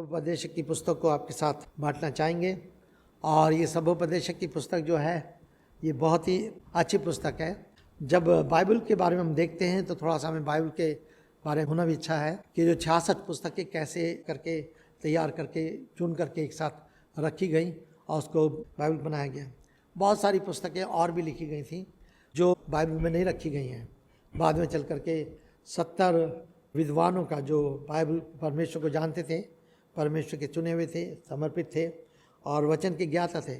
सबोपदेशक की पुस्तक को आपके साथ बांटना चाहेंगे। और ये सबोपदेशक की पुस्तक जो है ये बहुत ही अच्छी पुस्तक है। जब बाइबल के बारे में हम देखते हैं तो थोड़ा सा हमें बाइबल के बारे में होना भी अच्छा है कि जो 66 पुस्तकें कैसे करके तैयार करके चुन करके एक साथ रखी गई और उसको बाइबल बनाया गया। बहुत सारी पुस्तकें और भी लिखी गई थी जो बाइबल में नहीं रखी गई हैं। बाद में चल करके 70 विद्वानों का जो बाइबल परमेश्वर को जानते थे, परमेश्वर के चुने हुए थे, समर्पित थे और वचन के ज्ञाता थे,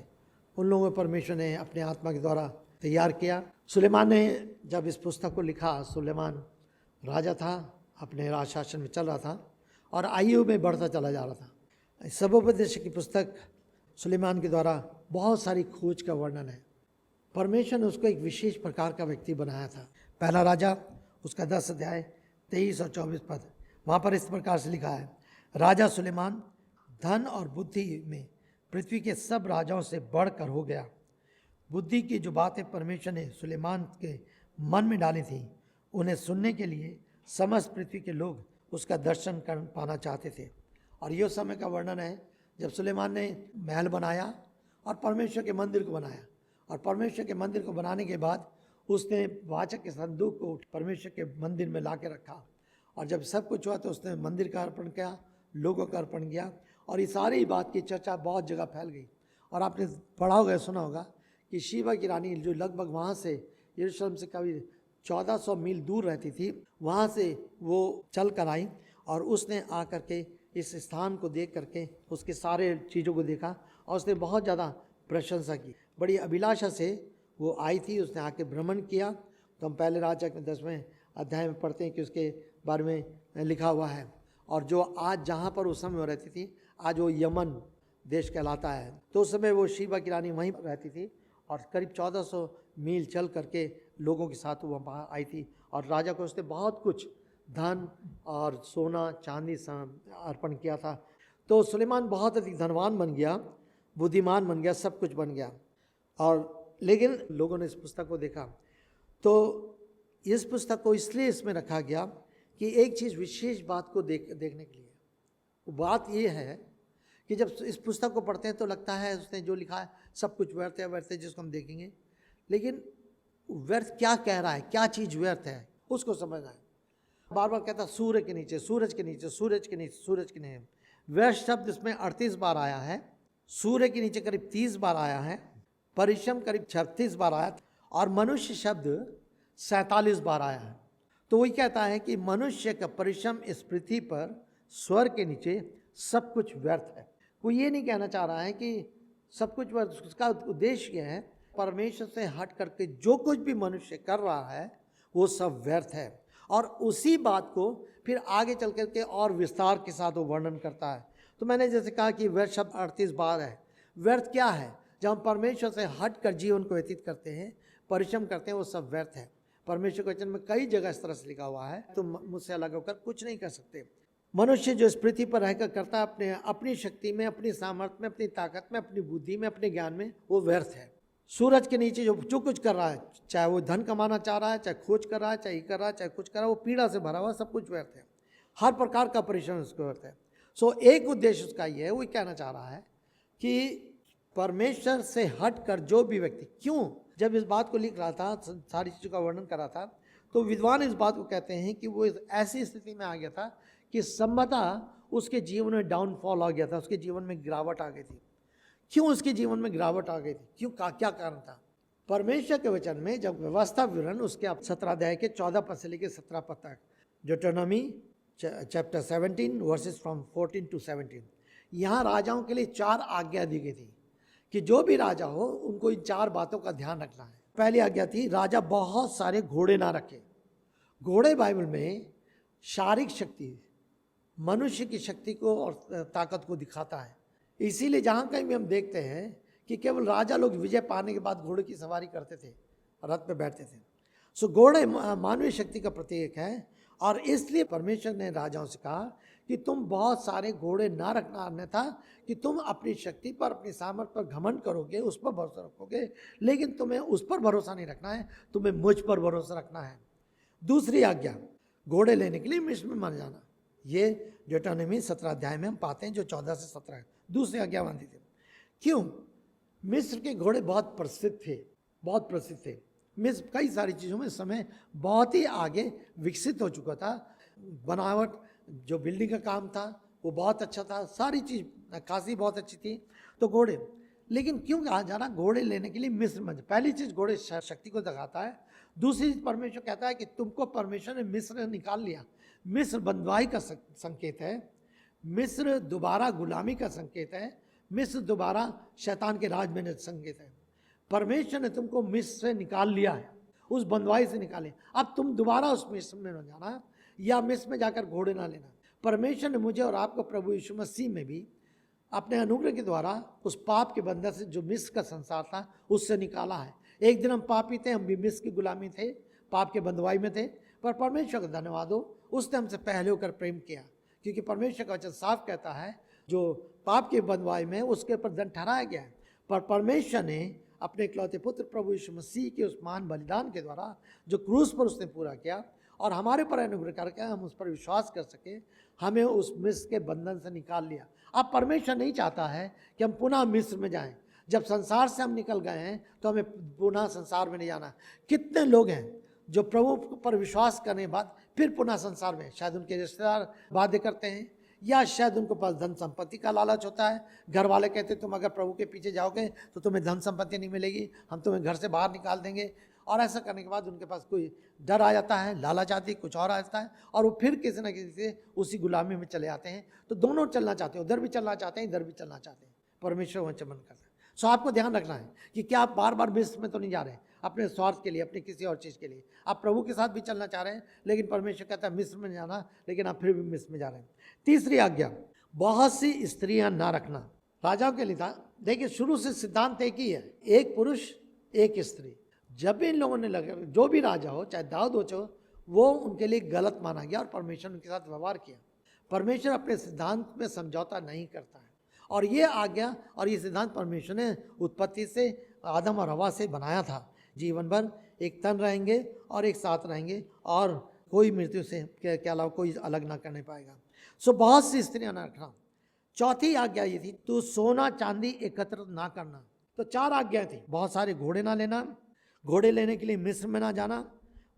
उन लोगों को परमेश्वर ने अपने आत्मा के द्वारा तैयार किया। सुलेमान ने जब इस पुस्तक को लिखा, सुलेमान राजा था, अपने राज शासन में चल रहा था और आयु में बढ़ता चला जा रहा था। सबोपदेशक की पुस्तक सुलेमान के द्वारा बहुत सारी खोज का वर्णन है। परमेश्वर ने उसको एक विशेष प्रकार का व्यक्ति बनाया था। पहला राजा उसका 10 अध्याय 23 और 24 पद, वहाँ पर इस प्रकार से लिखा है, राजा सुलेमान धन और बुद्धि में पृथ्वी के सब राजाओं से बढ़कर हो गया। बुद्धि की जो बातें परमेश्वर ने सुलेमान के मन में डाली थी, उन्हें सुनने के लिए समस्त पृथ्वी के लोग उसका दर्शन कर पाना चाहते थे। और यह समय का वर्णन है जब सुलेमान ने महल बनाया और परमेश्वर के मंदिर को बनाया। और परमेश्वर के मंदिर को बनाने के बाद उसने वाचा के संदूक को परमेश्वर के मंदिर में ला के रखा। और जब सब कुछ हुआ तो उसने मंदिर का अर्पण किया, लोगों का अर्पण किया। और ये सारी बात की चर्चा बहुत जगह फैल गई। और आपने पढ़ा होगा, सुना होगा कि शीबा की रानी जो लगभग वहाँ से यरूशलेम से कभी 1400 मील दूर रहती थी, वहाँ से वो चल कर आई और उसने आ करके इस स्थान को देख करके उसके सारे चीज़ों को देखा और उसने बहुत ज़्यादा प्रशंसा की। बड़ी अभिलाषा से वो आई थी, उसने आके भ्रमण किया। तो हम पहले राजा के 10वें अध्याय में पढ़ते हैं कि उसके बारे में लिखा हुआ है। और जो आज जहाँ पर उस समय वो रहती थी, आज वो यमन देश कहलाता है। तो उस समय वो शीबा की रानी वहीं रहती थी और करीब 1400 मील चल करके लोगों के साथ वो वहाँ आई थी। और राजा को उसने बहुत कुछ धन और सोना चांदी अर्पण किया था। तो सुलेमान बहुत अधिक धनवान बन गया, बुद्धिमान बन गया, सब कुछ बन गया। और लेकिन लोगों ने इस पुस्तक को देखा तो इस पुस्तक को इसलिए इसमें रखा गया कि एक चीज़ विशेष बात को देखने के लिए। वो बात ये है कि जब इस पुस्तक को पढ़ते हैं तो लगता है उसने जो लिखा है सब कुछ व्यर्थ है जिसको हम देखेंगे। लेकिन व्यर्थ क्या कह रहा है, क्या चीज़ व्यर्थ है, उसको समझना है। बार बार कहता सूर्य के नीचे, सूरज के नीचे, सूरज के नीचे, सूरज के नीचे। व्यर्थ शब्द इसमें 38 बार आया है, सूर्य के नीचे करीब 30 बार आया है, परिश्रम करीब 36 बार आया और मनुष्य शब्द 47 बार आया है। तो वही कहता है कि मनुष्य का परिश्रम इस पृथ्वी पर स्वर्ग के नीचे सब कुछ व्यर्थ है। वो ये नहीं कहना चाह रहा है कि सब कुछ व्यर्थ, उसका उद्देश्य यह है परमेश्वर से हट करके जो कुछ भी मनुष्य कर रहा है वो सब व्यर्थ है। और उसी बात को फिर आगे चल करके और विस्तार के साथ वो वर्णन करता है। तो मैंने जैसे कहा कि व्यर्थ शब्द 38 बार है। व्यर्थ क्या है? जब हम परमेश्वर से हट कर जीवन को व्यतीत करते हैं, परिश्रम करते हैं, वो सब व्यर्थ है। परमेश्वर के वचन में कई जगह इस तरह से लिखा हुआ है, तुम मुझसे अलग होकर कुछ नहीं कर सकते। मनुष्य जो इस पृथ्वी पर रहकर करता है अपनी शक्ति में, अपनी सामर्थ्य में, अपनी ताकत में, अपनी बुद्धि में, अपने ज्ञान में, वो व्यर्थ है। सूरज के नीचे जो कुछ कर रहा है, चाहे वो धन कमाना चाह रहा है, चाहे खोज कर रहा है, चाहे कर रहा है, चाहे कुछ कर रहा है, वो पीड़ा से भरा हुआ, सब कुछ व्यर्थ है। हर प्रकार का परिश्रम उसको व्यर्थ है। सो एक उद्देश्य उसका ये है, वो कहना चाह रहा है कि परमेश्वर से हट कर जो भी व्यक्ति, क्यों जब इस बात को लिख रहा था, सारी चीज़ों का वर्णन कर रहा था, तो विद्वान इस बात को कहते हैं कि वो ऐसी स्थिति में आ गया था कि संभवतः उसके जीवन में डाउनफॉल आ गया था, उसके जीवन में गिरावट आ गई थी। क्यों उसके जीवन में गिरावट आ गई थी? क्यों, क्या कारण था? परमेश्वर के वचन में जब व्यवस्था विवरण उसके 17 अध्याय के 14 पद से लेकर 17 पद तक, deuteronomy chapter 17 versus from 14 to 17, यहाँ राजाओं के लिए 4 आज्ञा दी गई थी कि जो भी राजा हो उनको इन 4 बातों का ध्यान रखना है। पहली आज्ञा थी राजा बहुत सारे घोड़े ना रखे। घोड़े बाइबल में शारीरिक शक्ति, मनुष्य की शक्ति को और ताकत को दिखाता है। इसीलिए जहाँ कहीं भी हम देखते हैं कि केवल राजा लोग विजय पाने के बाद घोड़े की सवारी करते थे, रथ पे बैठते थे। सो घोड़े मानवीय शक्ति का प्रतीक है। और इसलिए परमेश्वर ने राजाओं से कहा कि तुम बहुत सारे घोड़े ना रखना, अन्यथा कि तुम अपनी शक्ति पर, अपनी सामर्थ्य पर घमंड करोगे, उस पर भरोसा रखोगे, लेकिन तुम्हें उस पर भरोसा नहीं रखना है, तुम्हें मुझ पर भरोसा रखना है। दूसरी आज्ञा, घोड़े लेने के लिए मिस्र में मर जाना। ये deuteronomy 17 अध्याय में हम पाते हैं, जो 14 से 17 दूसरी आज्ञावादी थे। क्यों? मिस्र के घोड़े बहुत प्रसिद्ध थे, बहुत प्रसिद्ध थे। मिस्र कई सारी चीज़ों में इस समय बहुत ही आगे विकसित हो चुका था। बनावट, जो बिल्डिंग का काम था वो बहुत अच्छा था, सारी चीज़ नक्काशी बहुत अच्छी थी। तो घोड़े, लेकिन क्यों कहा जा रहा घोड़े लेने के लिए मिस्र में? पहली चीज़ घोड़े शक्ति को दिखाता है। दूसरी चीज़ परमेश्वर कहता है कि तुमको परमेश्वर ने मिस्र ने निकाल लिया। मिस्र बंदवाई का संकेत है, मिस्र दोबारा गुलामी का संकेत है, मिस्र दोबारा शैतान के राज में संकेत है। परमेश्वर ने तुमको मिस्र से निकाल लिया है, उस बंदवाई से निकाले। अब तुम दोबारा उस मिस्र में न जाना या मिस्र में जाकर घोड़े ना लेना। परमेश्वर ने मुझे और आपको प्रभु यीशु मसीह में भी अपने अनुग्रह के द्वारा उस पाप के बंधन से, जो मिस्र का संसार था, उससे निकाला है। एक दिन हम पापी थे, हम भी मिस्र की गुलामी थे, पाप के बंधुआई में थे, पर परमेश्वर का धन्यवाद हो, उसने हमसे पहले होकर प्रेम किया। क्योंकि परमेश्वर का वचन साफ कहता है, जो पाप के बंधुआई में उसके ऊपर दंड ठहराया गया है। पर परमेश्वर ने अपने इकलौते पुत्र प्रभु यीशु मसीह के उस महान बलिदान के द्वारा, जो क्रूस पर उसने पूरा किया और हमारे पर अनुग्रह करके हम उस पर विश्वास कर सके, हमें उस मिस्र के बंधन से निकाल लिया। अब परमेश्वर नहीं चाहता है कि हम पुनः मिस्र में जाएं। जब संसार से हम निकल गए हैं तो हमें पुनः संसार में नहीं जाना। कितने लोग हैं जो प्रभु पर विश्वास करने के बाद फिर पुनः संसार में, शायद उनके रिश्तेदार वादे करते हैं, या शायद उनको पास धन संपत्ति का लालच होता है। घर वाले कहते तुम अगर प्रभु के पीछे जाओगे तो तुम्हें धन संपत्ति नहीं मिलेगी, हम तुम्हें घर से बाहर निकाल देंगे। और ऐसा करने के बाद उनके पास कोई डर आ जाता है, लालच आती, कुछ और आ जाता है, और वो फिर किसी न किसी से उसी गुलामी में चले आते हैं। तो दोनों चलना चाहते हैं, उधर भी चलना चाहते हैं, इधर भी चलना चाहते हैं। परमेश्वर वह चमन करता है। सो आपको ध्यान रखना है कि क्या आप बार बार मिस्र में तो नहीं जा रहे हैं अपने स्वार्थ के लिए, अपने किसी और चीज़ के लिए। आप प्रभु के साथ भी चलना चाह रहे हैं, लेकिन परमेश्वर कहता है मिस्र में जाना, लेकिन आप फिर भी मिस्र में जा रहे हैं। तीसरी आज्ञा, बहुत सी स्त्रियां ना रखना। राजाओं के लिए था, देखिए शुरू से सिद्धांत एक ही है, एक पुरुष एक स्त्री। जब भी इन लोगों ने लगे, जो भी राजा हो, चाहे दाऊद हो, वो उनके लिए गलत माना गया और परमेश्वर उनके साथ व्यवहार किया। परमेश्वर अपने सिद्धांत में समझौता नहीं करता है, और ये आज्ञा और ये सिद्धांत परमेश्वर ने उत्पत्ति से आदम और हवा से बनाया था। जीवन भर एक तन रहेंगे और एक साथ रहेंगे, और कोई मृत्यु से के अलावा कोई अलग ना करने पाएगा। सो बहुत सी स्त्रियां ना रखना। चौथी आज्ञा ये थी, तू सोना चांदी एकत्र ना करना। तो चार आज्ञा थी, बहुत सारे घोड़े ना लेना, घोड़े लेने के लिए मिस्र में ना जाना,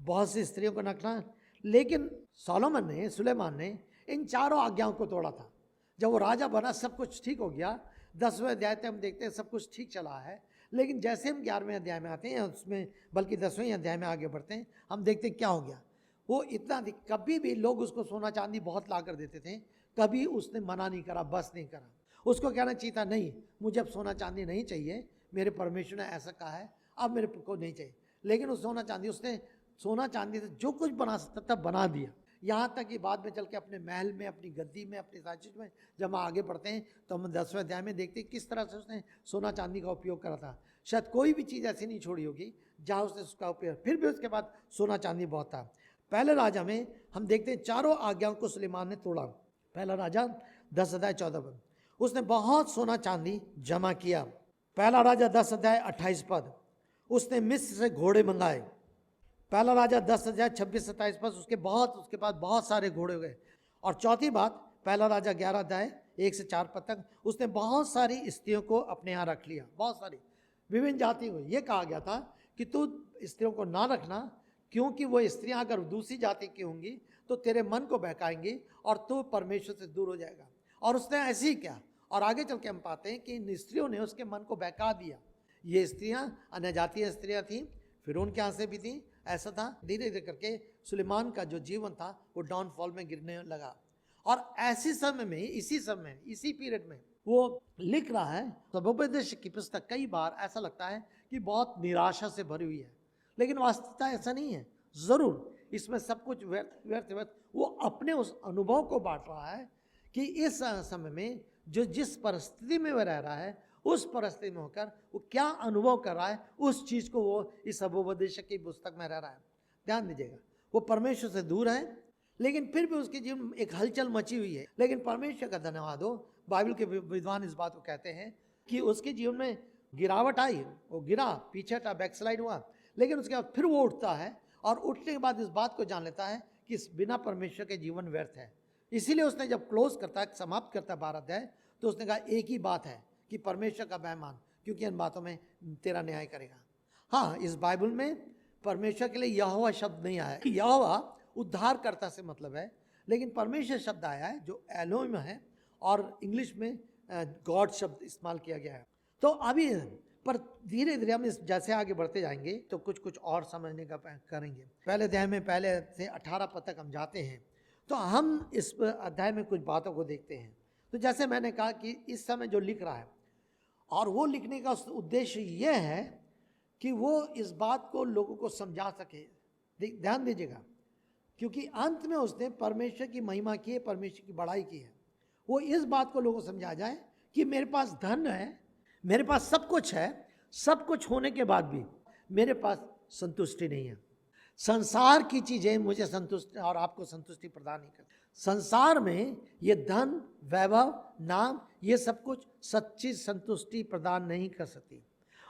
बहुत सी स्त्रियों को रखना। लेकिन सुलेमान ने इन चारों आज्ञाओं को तोड़ा था। जब वो राजा बना, सब कुछ ठीक हो गया। 10वें अध्याय तक हम देखते हैं सब कुछ ठीक चला है, लेकिन जैसे हम 11वें अध्याय में आते हैं, उसमें बल्कि 10वें अध्याय में आगे बढ़ते हैं, हम देखते हैं क्या हो गया। वो इतना, कभी भी लोग उसको सोना चांदी बहुत ला कर देते थे, कभी उसने मना नहीं करा, बस नहीं करा। उसको कहना चाहिए था, नहीं मुझे अब सोना चांदी नहीं चाहिए, मेरे परमेश्वर ने ऐसा कहा है, अब मेरे को नहीं चाहिए। लेकिन उस उसने सोना चांदी से जो कुछ बना सकता था बना दिया। यहाँ तक कि बाद में चल के अपने महल में, अपनी गद्दी में, अपनी सारी चीज़ में जब हम आगे बढ़ते हैं तो हम 10वें अध्याय में देखते हैं किस तरह से उसने सोना चांदी का उपयोग करा था। शायद कोई भी चीज़ ऐसी नहीं छोड़ी होगी जहाँ उसने उसका उपयोग, फिर भी उसके बाद सोना चांदी बहुत था। पहले राजा में हम देखते हैं चारों आज्ञाओं को सुलेमान ने तोड़ा। पहला राजा 10 अध्याय 14 पद, उसने बहुत सोना चांदी जमा किया। पहला राजा 10 अध्याय 28 पद, उसने मिस्र से घोड़े मंगाए। पहला राजा 10 अध्याय 26-27 पद, उसके बाद बहुत सारे घोड़े हो गए। और चौथी बात, पहला राजा 11 अध्याय 1 से 4 पद तक, उसने बहुत सारी स्त्रियों को अपने यहाँ रख लिया, बहुत सारी विभिन्न जातियों को। ये कहा गया था कि तू स्त्रियों को ना रखना, क्योंकि वो स्त्रियां अगर दूसरी जाति की होंगी तो तेरे मन को बहकाएंगी और तू परमेश्वर से दूर हो जाएगा। और उसने ऐसे ही किया, और आगे चल के हम पाते हैं कि इन स्त्रियों ने उसके मन को बहका दिया। ये स्त्रियां अन्य जातीय स्त्रियां थीं, फिरौन के यहाँ से भी थी। ऐसा था, धीरे धीरे करके सुलेमान का जो जीवन था वो डाउनफॉल में गिरने लगा। और ऐसी समय में, इसी पीरियड में वो लिख रहा है। सबोपदेश की पुस्तक कई बार ऐसा लगता है कि बहुत निराशा से भरी हुई है, लेकिन वास्तविकता ऐसा नहीं है। जरूर इसमें सब कुछ व्यर्थ वो अपने उस अनुभव को बांट रहा है कि इस समय में जो जिस परिस्थिति में वह रह रहा है, उस परिस्थिति में होकर वो क्या अनुभव कर रहा है, उस चीज़ को वो इस सबोपदेशक की पुस्तक में रह रहा है। ध्यान दीजिएगा, वो परमेश्वर से दूर है, लेकिन फिर भी उसके जीवन में एक हलचल मची हुई है। लेकिन परमेश्वर का धन्यवाद हो, बाइबल के विद्वान इस बात को कहते हैं कि उसके जीवन में गिरावट आई, वो गिरा, पीछे हटा, बैकस्लाइड हुआ, लेकिन उसके बाद फिर वो उठता है, और उठने के बाद इस बात को जान लेता है कि बिना परमेश्वर के जीवन व्यर्थ है। इसीलिए उसने जब क्लोज करता है, समाप्त करता है 12 अध्याय, तो उसने कहा एक ही बात है कि परमेश्वर का भय मान, क्योंकि इन बातों में तेरा न्याय करेगा। हाँ, इस बाइबल में परमेश्वर के लिए यहोवा शब्द नहीं आया। यहोवा उद्धारकर्ता से मतलब है, लेकिन परमेश्वर शब्द आया है जो एलोहिम है, और इंग्लिश में गॉड शब्द इस्तेमाल किया गया है। तो अभी पर धीरे धीरे हम इस जैसे आगे बढ़ते जाएंगे तो कुछ कुछ और समझने का करेंगे। पहले अध्याय में पहले से 18 पद तक हम जाते हैं, तो हम इस अध्याय में कुछ बातों को देखते हैं। तो जैसे मैंने कहा कि इस समय जो लिख रहा है, और वो लिखने का उद्देश्य ये है कि वो इस बात को लोगों को समझा सके। ध्यान दीजिएगा, क्योंकि अंत में उसने परमेश्वर की महिमा की है, परमेश्वर की बड़ाई की है। वो इस बात को लोगों को समझा जाए कि मेरे पास धन है, मेरे पास सब कुछ है, सब कुछ होने के बाद भी मेरे पास संतुष्टि नहीं है। संसार की चीजें मुझे संतुष्टि और आपको संतुष्टि प्रदान नहीं करती। संसार में ये धन, वैभव, नाम, ये सब कुछ सच्ची संतुष्टि प्रदान नहीं कर सकती।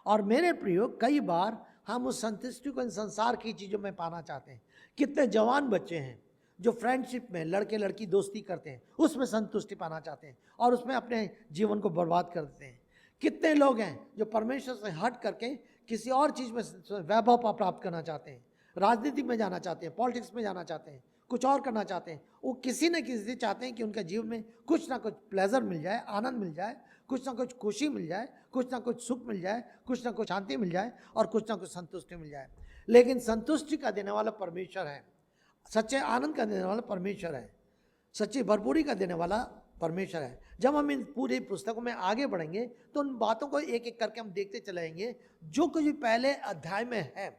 और मेरे प्रियो, कई बार हम उस संतुष्टि को इन संसार की चीज़ों में पाना चाहते हैं। कितने जवान बच्चे हैं जो फ्रेंडशिप में लड़के लड़की दोस्ती करते हैं, उसमें संतुष्टि पाना चाहते हैं और उसमें अपने जीवन को बर्बाद कर देते हैं। कितने लोग हैं जो परमेश्वर से हट करके किसी और चीज़ में वैभव प्राप्त करना चाहते हैं, राजनीति में जाना चाहते हैं, पॉलिटिक्स में जाना चाहते हैं, कुछ और करना चाहते हैं। वो किसी न किसी चाहते हैं कि उनके जीवन में कुछ ना कुछ प्लेजर मिल जाए, आनंद मिल जाए, कुछ ना कुछ खुशी मिल जाए, कुछ ना कुछ सुख मिल जाए, कुछ ना कुछ शांति मिल जाए और कुछ ना कुछ संतुष्टि मिल जाए। लेकिन संतुष्टि का देने वाला परमेश्वर है, सच्चे आनंद का देने वाला परमेश्वर है, सच्ची भरपूरी का देने वाला परमेश्वर है। जब हम इन पूरी पुस्तकों में आगे बढ़ेंगे तो उन बातों को एक एक करके हम देखते चलेंगे। जो कुछ पहले अध्याय में है,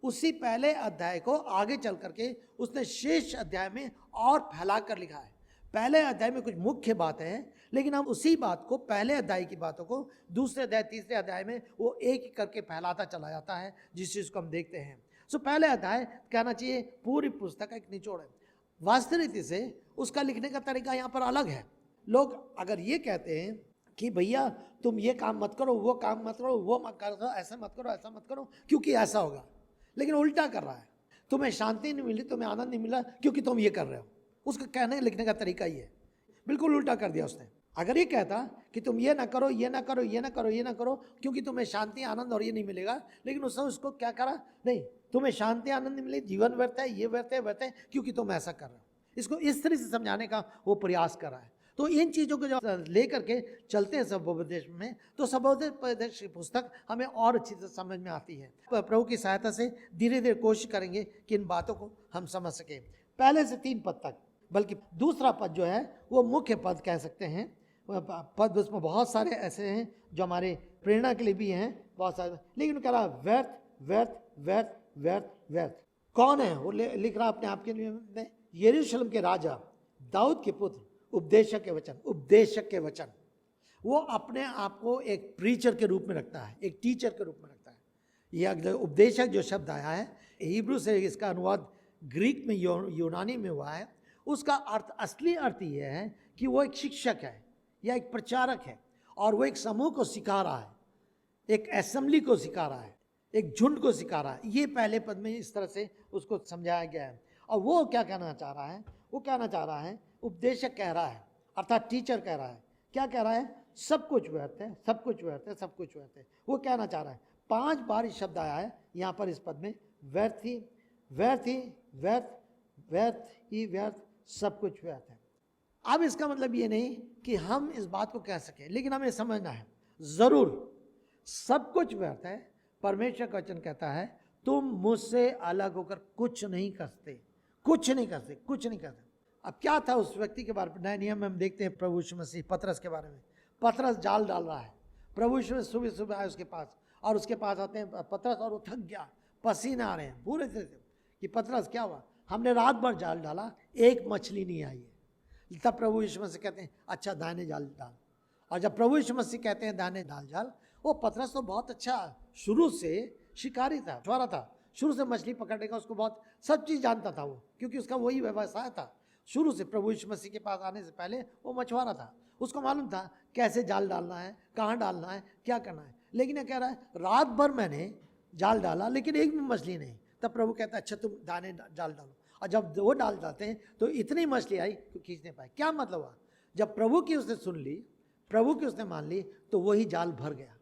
उसी पहले अध्याय को आगे चल करके उसने शेष अध्याय में और फैला कर लिखा है। पहले अध्याय में कुछ मुख्य बातें हैं, लेकिन हम उसी बात को, पहले अध्याय की बातों को दूसरे अध्याय, तीसरे अध्याय में वो एक एक करके फैलाता चला जाता है, जिस चीज़ को हम देखते हैं। सो पहले अध्याय कहना चाहिए पूरी पुस्तक का एक निचोड़ है। वास्तविकता से उसका लिखने का तरीका यहाँ पर अलग है। लोग अगर ये कहते हैं कि भैया तुम ये काम मत करो, वो काम मत करो, वो मत करो, ऐसा मत करो, ऐसा मत करो, क्योंकि ऐसा होगा, लेकिन उल्टा कर रहा है। तुम्हें शांति नहीं मिली, तुम्हें आनंद नहीं मिला, क्योंकि तुम ये कर रहे हो। उसका कहने लिखने का तरीका ही है, बिल्कुल उल्टा कर दिया उसने। अगर ये कहता कि तुम ये ना करो, ये ना करो, ये ना करो, ये ना करो, क्योंकि तुम्हें शांति, आनंद और ये नहीं मिलेगा, लेकिन उसने उसको क्या करा, नहीं, तुम्हें शांति, आनंद नहीं मिले, जीवन व्यर्थ है, ये व्यर्थ है, व्यर्थ है, क्योंकि तुम ऐसा कर रहे हो। इसको इस तरह से समझाने का वो प्रयास कर रहा है। तो इन चीज़ों को जब लेकर के चलते हैं सबोपदेश में, तो सबोपदेश की पुस्तक हमें और अच्छी से समझ में आती है। प्रभु की सहायता से धीरे धीरे कोशिश करेंगे कि इन बातों को हम समझ सकें। पहले से 3 पद तक, बल्कि दूसरा पद जो है वो मुख्य पद कह सकते हैं। पद उसमें बहुत सारे ऐसे हैं जो हमारे प्रेरणा के लिए भी हैं, बहुत सारे, लेकिन कह रहा व्यर्थ व्यर्थ व्यर्थ व्यर्थ व्यर्थ। कौन है वो? लिख रहा अपने आप के लिए, यरूशलेम के राजा दाऊद के पुत्र, उपदेशक के वचन, उपदेशक के वचन। वो अपने आप को एक प्रीचर के रूप में रखता है, एक टीचर के रूप में रखता है। यह उपदेशक जो शब्द आया है, हिब्रू से इसका अनुवाद ग्रीक में, यूनानी में हुआ है। उसका अर्थ, असली अर्थ ये है कि वो एक शिक्षक है या एक प्रचारक है, और वो एक समूह को सिखा रहा है, एक असेंबली को सिखा रहा है, एक झुंड को सिखा रहा है। ये पहले पद में इस तरह से उसको समझाया गया है। और वो क्या कहना चाह रहा है? वो कहना चाह रहा है, उपदेशक कह रहा है, अर्थात टीचर कह रहा है, क्या कह रहा है? सब कुछ व्यर्थ है, सब कुछ व्यर्थ है, सब कुछ व्यर्थ है। वो कहना चाह रहा है। 5 बार इस शब्द आया है यहाँ पर इस पद में, व्यर्थ ही, व्यर्थ ही, व्यर्थ, व्यर्थ ही व्यर्थ, सब कुछ व्यर्थ है। अब इसका मतलब ये नहीं कि हम इस बात को कह सकें, लेकिन हमें समझना है जरूर सब कुछ व्यर्थ है। परमेश्वर का वचन कहता है तुम मुझसे अलग होकर कुछ नहीं कर सकते, कुछ नहीं कर सकते, कुछ नहीं कर सकते। अब क्या था उस व्यक्ति के बारे में? नए नियम में हम देखते हैं प्रभु यीशु मसीह, पतरस के बारे में। पतरस जाल डाल रहा है, प्रभु यीशु सुबह सुबह आए उसके पास, और उसके पास आते हैं पतरस, और वो थक गया, पसीने आ रहे हैं पूरे तरह से कि पतरस क्या हुआ? हमने रात भर जाल डाला, एक मछली नहीं आई है। तब प्रभु यीशु मसीह कहते हैं अच्छा दाहिने जाल डाल। और जब प्रभु यीशु मसीह कहते हैं दाहिने डाल जाल, वो पतरस तो बहुत अच्छा शुरू से शिकारी था, मछुआरा था, शुरू से मछली पकड़ने का उसको बहुत सब चीज़ जानता था वो, क्योंकि उसका वही व्यवसाय था शुरू से। प्रभु यीशु मसीह के पास आने से पहले वो मछुआरा था, उसको मालूम था कैसे जाल डालना है, कहाँ डालना है, क्या करना है। लेकिन ये कह रहा है रात भर मैंने जाल डाला लेकिन एक भी मछली नहीं। तब प्रभु कहता है अच्छा तुम दाने जाल डालो। और जब वो डाल जाते हैं तो इतनी मछली आई कि खींच नहीं पाए। क्या मतलब हुआ? जब प्रभु की उसने सुन ली, प्रभु की उसने मान ली, तो वही जाल भर गया।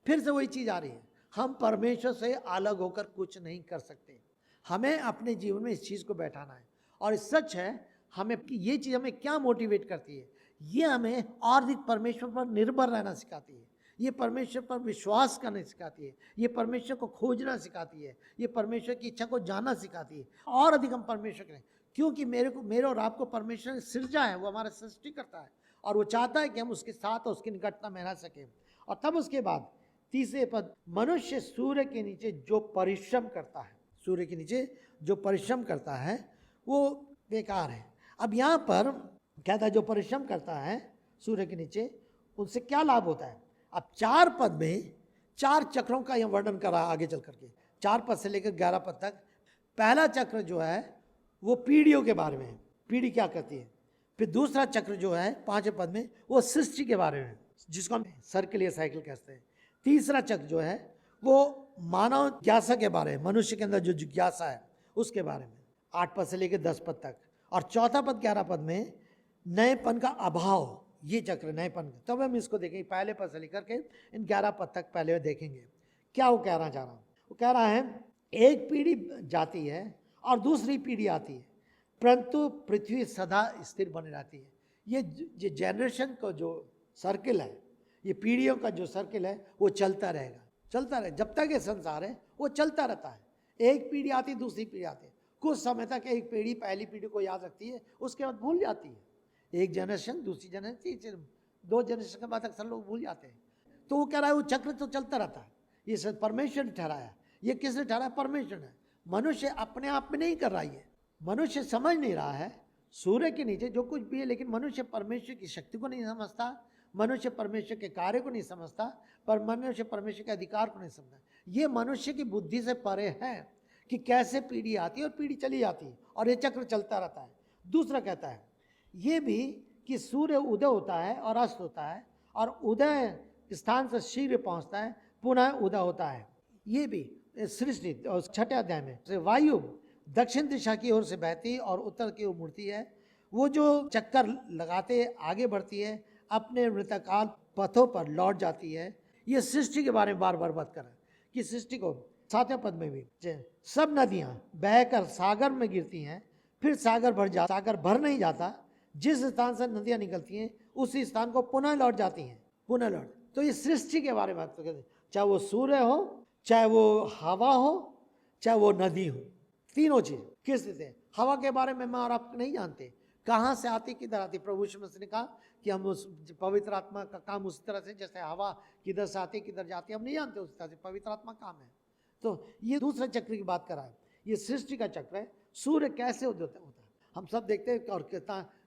फिर से वही चीज़ आ रही है, हम परमेश्वर से अलग होकर कुछ नहीं कर सकते। हमें अपने जीवन में इस चीज़ को बैठाना है। और सच है, हमें ये चीज़ हमें क्या मोटिवेट करती है? ये हमें और अधिक परमेश्वर पर निर्भर रहना सिखाती है, ये परमेश्वर पर विश्वास करना सिखाती है, ये परमेश्वर को खोजना सिखाती है, ये परमेश्वर की इच्छा को जानना सिखाती है। और अधिक हम परमेश्वर करें, क्योंकि मेरे और आपको परमेश्वर ने सृजा है, वो हमारा सृष्टि करता है और वो चाहता है कि हम उसके साथ और उसकी निकटता में रह सकें। और तब उसके बाद तीसरे पद, मनुष्य सूर्य के नीचे जो परिश्रम करता है, सूर्य के नीचे जो परिश्रम करता है वो बेकार है। अब यहाँ पर कहता है जो परिश्रम करता है सूर्य के नीचे, उनसे क्या लाभ होता है? अब 4 पद में 4 चक्रों का यह वर्णन करा आगे चल करके, 4 पद से लेकर 11 पद तक। पहला चक्र जो है वो पीढ़ियों के बारे में है, पीढ़ी क्या करती है। फिर दूसरा चक्र जो है 5वें पद में वो सृष्टि के बारे में, जिसको हम सर्किल या साइकिल कहते हैं। तीसरा चक्र जो है वो मानव जिज्ञासा के बारे में, मनुष्य के अंदर जो जिज्ञासा है उसके बारे में, 8 पद से लेकर 10 पद तक। और चौथा पद 11 पद में नएपन का अभाव, ये चक्र नएपन का। तब हम इसको देखेंगे पहले पद से लेकर के इन 11 पद तक पहले देखेंगे क्या वो कहना चाह रहा हूँ। वो कह रहा है एक पीढ़ी जाती है और दूसरी पीढ़ी आती है, परंतु पृथ्वी सदा स्थिर बनी रहती है। ये जनरेशन का जो सर्किल है, ये पीढ़ियों का जो सर्किल है वो चलता रहेगा, चलता रहे जब तक ये संसार है, वो चलता रहता है। एक पीढ़ी आती, दूसरी पीढ़ी आती है। कुछ समय तक एक पीढ़ी पहली पीढ़ी को याद रखती है, उसके बाद भूल जाती है। एक जनरेशन, दूसरी जनरेशन, तीसरी, 2 जनरेशन के बाद अक्सर लोग भूल जाते हैं। तो वो कह रहा है वो चक्र तो चलता रहता है। ये सब परमेश्वर ने ठहराया। ये किसने ठहराया? परमेश्वर ने। मनुष्य अपने आप में नहीं कर रहा है, मनुष्य समझ नहीं रहा है सूर्य के नीचे जो कुछ भी है, लेकिन मनुष्य परमेश्वर की शक्ति को नहीं समझता, मनुष्य परमेश्वर के कार्य को नहीं समझता, पर मनुष्य परमेश्वर के अधिकार को नहीं समझता। ये मनुष्य की बुद्धि से परे है कि कैसे पीढ़ी आती है और पीढ़ी चली जाती है और ये चक्र चलता रहता है। दूसरा कहता है ये भी कि सूर्य उदय होता है और अस्त होता है और उदय स्थान से शीघ्र पहुंचता है, पुनः उदय होता है। ये भी सृष्टि और 6ठे अध्याय में वायु दक्षिण दिशा की ओर से बहती और उत्तर की ओर मुड़ती है, वो जो चक्कर लगाते आगे बढ़ती है, अपने वृत्ताकार पथों पर लौट जाती है। ये सृष्टि के बारे में बार बार बात कर रहा है कि सृष्टि को 7वें पद में भी सब नदियां बहकर सागर में गिरती हैं, फिर सागर भर नहीं जाता। जिस स्थान से नदियां निकलती हैं उसी स्थान को पुनः लौट जाती हैं, पुनः लौट। तो ये सृष्टि के बारे में बात करते हैं, चाहे वो सूर्य हो, चाहे वो हवा हो, चाहे वो नदी हो, तीनों चीज किस रीते। हवा के बारे में मैं और आप नहीं जानते कहाँ से आती, किधर आती। प्रभु यीशु मसीह ने कहा कि हम उस पवित्र आत्मा का काम उसी तरह से, जैसे हवा किधर से आती किधर जाती, हम नहीं जानते उस तरह से पवित्र आत्मा काम है। तो ये दूसरे चक्र की बात कर रहा है, ये सृष्टि का चक्र है। सूर्य कैसे होता है हम सब देखते हैं और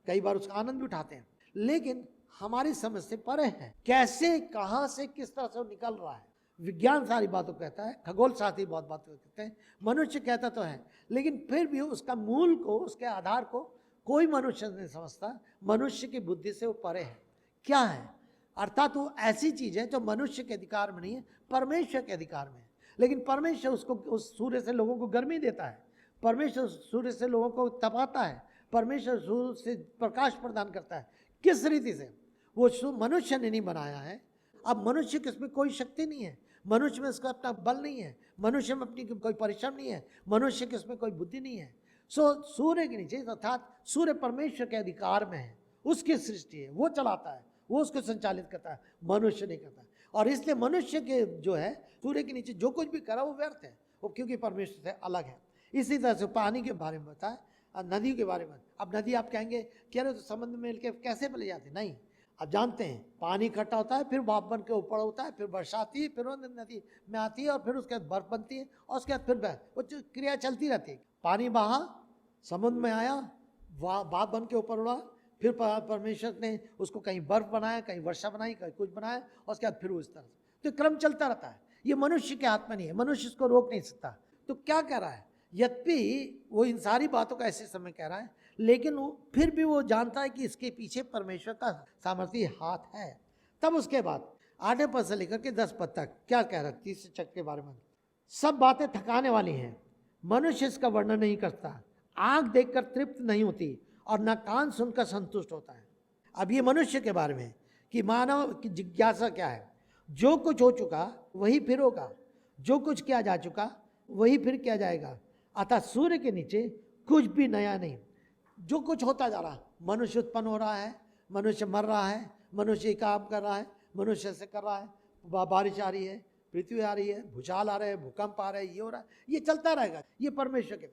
कई बार उसका आनंद भी उठाते हैं, लेकिन हमारी समझ से परे है कैसे, कहाँ से, किस तरह से वो निकल रहा है। विज्ञान सारी बातों कहता है, खगोल साथी बहुत बात कहते हैं, मनुष्य कहता तो है, लेकिन फिर भी उसका मूल को, उसके आधार को कोई मनुष्य नहीं समझता। मनुष्य की बुद्धि से वो परे है। क्या है? अर्थात वो ऐसी चीज है जो मनुष्य के अधिकार में नहीं है, परमेश्वर के अधिकार में है। लेकिन परमेश्वर उसको, उस सूर्य से लोगों को गर्मी देता है, परमेश्वर सूर्य से लोगों को तपाता है, परमेश्वर सूर्य से प्रकाश प्रदान करता है। किस रीति से? वो मनुष्य ने नहीं बनाया है। अब मनुष्य के इसमें कोई शक्ति नहीं है, मनुष्य में इसका अपना बल नहीं है, मनुष्य में अपनी कोई परिश्रम नहीं है, मनुष्य के इसमें कोई बुद्धि नहीं है। सूर्य के नीचे, अर्थात सूर्य परमेश्वर के अधिकार में है, उसकी सृष्टि है, वो चलाता है, वो उसको संचालित करता है, मनुष्य नहीं करता। और इसलिए मनुष्य के जो है सूर्य के नीचे जो कुछ भी करा वो व्यर्थ है, वो क्योंकि परमेश्वर से अलग है। इसी तरह से पानी के बारे में बताया, नदी के बारे में। अब नदी आप कहेंगे क्या तो समुद्र में मिलकर कैसे बले जाते? नहीं, आप जानते हैं पानी इकट्ठा होता है, फिर भाप बन के ऊपर होता है, फिर वर्षा आती है, फिर वो नदी में आती है और फिर उसके बाद बर्फ बनती है और उसके बाद फिर वो क्रिया चलती रहती है। पानी बहा, समुद्र में आया, भाप बन के ऊपर उड़ा, फिर परमेश्वर ने उसको कहीं बर्फ बनाया, कहीं वर्षा बनाई, कहीं कुछ बनाया और उसके बाद फिर उस तरह से तो क्रम चलता रहता है। ये मनुष्य के हाथ में नहीं है, मनुष्य इसको रोक नहीं सकता। तो क्या कह रहा है? यद्यपि वो इन सारी बातों का ऐसे समय कह रहा है, लेकिन वो फिर भी वो जानता है कि इसके पीछे परमेश्वर का सामर्थ्य हाथ है। तब उसके बाद 8वें पद से लेकर के 10 पद तक क्या कह रहा है तीसरे चक्र के बारे में? सब बातें थकाने वाली हैं, मनुष्य इसका वर्णन नहीं करता। आंख देखकर तृप्त नहीं होती और न कान सुनकर संतुष्ट होता है। अब ये मनुष्य के बारे में है कि मानव की जिज्ञासा क्या है। जो कुछ हो चुका वही फिर होगा, जो कुछ किया जा चुका वही फिर किया जाएगा, अतः सूर्य के नीचे कुछ भी नया नहीं। जो कुछ होता जा रहा, मनुष्य उत्पन्न हो रहा है, मनुष्य मर रहा है, मनुष्य काम कर रहा है, मनुष्य से कर रहा है, बारिश आ रही है, पृथ्वी आ रही है, भूचाल आ रहे हैं, भूकंप आ रहे हैं, ये हो रहा है, ये चलता रहेगा, ये परमेश्वर के।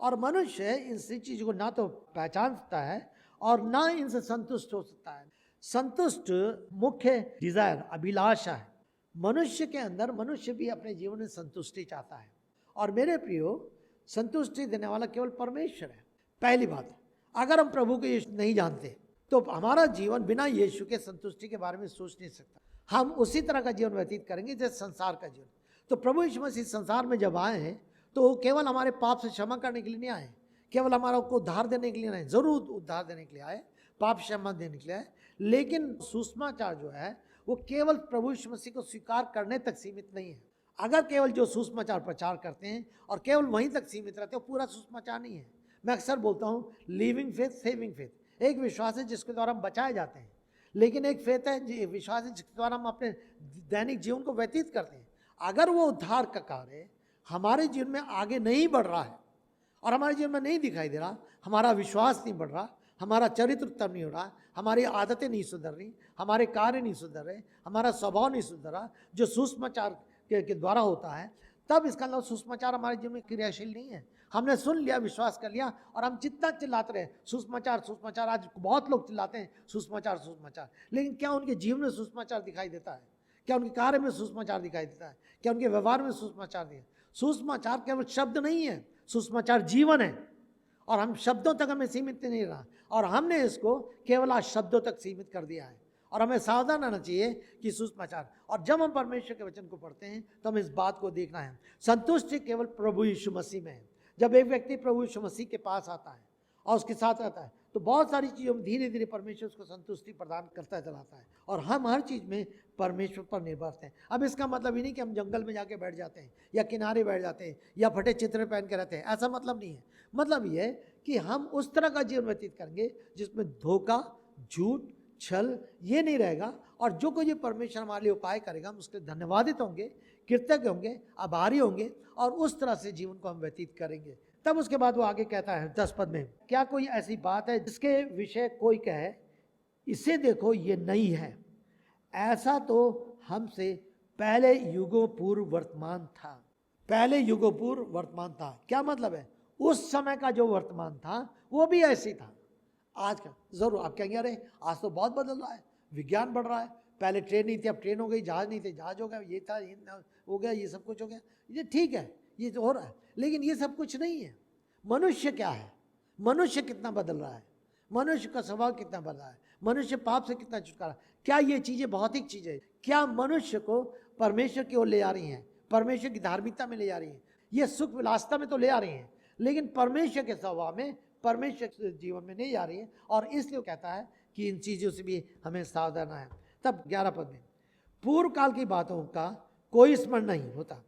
और मनुष्य इन चीज़ों को ना तो पहचान सकता है और ना इनसे संतुष्ट हो सकता है। संतुष्ट मुख्य डिजायर, अभिलाषा है मनुष्य के अंदर। मनुष्य भी अपने जीवन में संतुष्टि चाहता है, और मेरे प्रियो, संतुष्टि देने वाला केवल परमेश्वर है। पहली बात, अगर हम प्रभु को यीशु नहीं जानते तो हमारा जीवन बिना यीशु के संतुष्टि के बारे में सोच नहीं सकता। हम उसी तरह का जीवन व्यतीत करेंगे जैसे संसार का जीवन। तो प्रभु यीशु मसीह संसार में जब आए हैं तो वो केवल हमारे पाप से क्षमा करने के लिए नहीं आए, केवल हमारा को उद्धार देने के लिए नहीं, जरूर उद्धार देने के लिए आए, पाप क्षमा देने के लिए आए, लेकिन सुसमाचार जो है वो केवल प्रभु यीशु मसीह को स्वीकार करने तक सीमित नहीं है। अगर केवल जो सुसमाचार प्रचार करते हैं और केवल वहीं तक सीमित रहते हैं, वो पूरा सुसमाचार नहीं है। मैं अक्सर बोलता हूँ, लिविंग फेथ, सेविंग फेथ। एक विश्वास है जिसके द्वारा हम बचाए जाते हैं, लेकिन एक फेथ है, विश्वास है जिसके द्वारा हम अपने दैनिक जीवन को व्यतीत करते हैं। अगर वो उद्धार का कार्य हमारे जीवन में आगे नहीं बढ़ रहा है और हमारे जीवन में नहीं दिखाई दे रहा, हमारा विश्वास नहीं बढ़ रहा, हमारा चरित्र उत्तम नहीं हो रहा, हमारी आदतें नहीं सुधर रही, हमारे कार्य नहीं सुधर रहे, हमारा स्वभाव नहीं सुधर रहा, जो सुसमाचार के द्वारा होता है, तब इसका मतलब सुसमाचार हमारे जीवन में क्रियाशील नहीं है। हमने सुन लिया, विश्वास कर लिया, और हम जितना चिल्लाते रहे सुसमाचार सुसमाचार, आज बहुत लोग चिल्लाते हैं सुसमाचार सुसमाचार, लेकिन क्या उनके जीवन में सुसमाचार दिखाई देता है? क्या उनके कार्य में सुसमाचार दिखाई देता है? क्या उनके व्यवहार में सुसमाचार दिखाई? सुसमाचार केवल शब्द नहीं है, सुसमाचार जीवन है। और हम शब्दों तक हमें सीमित नहीं रहा, और हमने इसको केवल आज शब्दों तक सीमित कर दिया है। और हमें सावधान रहना चाहिए कि सुसमाचार, और जब हम परमेश्वर के वचन को पढ़ते हैं तो हमें इस बात को देखना है, संतुष्टि केवल प्रभु यीशु मसीह में है। जब एक व्यक्ति प्रभु यीशु मसीह के पास आता है और उसके साथ रहता है तो बहुत सारी चीज़ों में धीरे धीरे परमेश्वर उसको संतुष्टि प्रदान करता चलाता है, और हम हर चीज़ में परमेश्वर पर निर्भर हैं। अब इसका मतलब ही नहीं कि हम जंगल में जाके बैठ जाते हैं या किनारे बैठ जाते हैं या फटे चित्र पहन के रहते हैं, ऐसा मतलब नहीं है। मतलब ये है कि हम उस तरह का जीवन व्यतीत करेंगे जिसमें धोखा, झूठ, छल ये नहीं रहेगा, और जो कोई ये परमेश्वर हमारे लिए उपाय करेगा हम उसके धन्यवादित होंगे, कृतज्ञ होंगे, आभारी होंगे, और उस तरह से जीवन को हम व्यतीत करेंगे। तब उसके बाद वो आगे कहता है 10 पद में, क्या कोई ऐसी बात है जिसके विषय कोई कहे इसे देखो ये नई है, ऐसा तो हमसे पहले युगों पूर्व वर्तमान था। पहले युगों पूर्व वर्तमान था, क्या मतलब है? उस समय का जो वर्तमान था वो भी ऐसी था। आज का जरूर आप कहेंगे अरे आज तो बहुत बदल रहा है, विज्ञान बढ़ रहा है, पहले ट्रेन नहीं थी अब ट्रेन हो गई, जहाज नहीं थे जहाज हो गया, ये था ये हो गया, ये सब कुछ हो गया, ये ठीक है, ये तो हो रहा है, लेकिन ये सब कुछ नहीं है। मनुष्य क्या है, मनुष्य कितना बदल रहा है, मनुष्य का स्वभाव कितना बदल रहा है, मनुष्य पाप से कितना छुटकारा, क्या ये चीज़ें भौतिक चीज़ें क्या मनुष्य को परमेश्वर की ओर ले आ रही हैं, परमेश्वर की धार्मिकता में ले जा रही हैं, ये सुख विलासता में तो ले आ रही हैं, लेकिन परमेश्वर के स्वभाव में, परमेश्वर के जीवन में नहीं जा रही है। और इसलिए कहता है कि इन चीज़ों से भी हमें सावधान है। तब 11 पद में, पूर्व काल की बातों का कोई स्मरण नहीं होता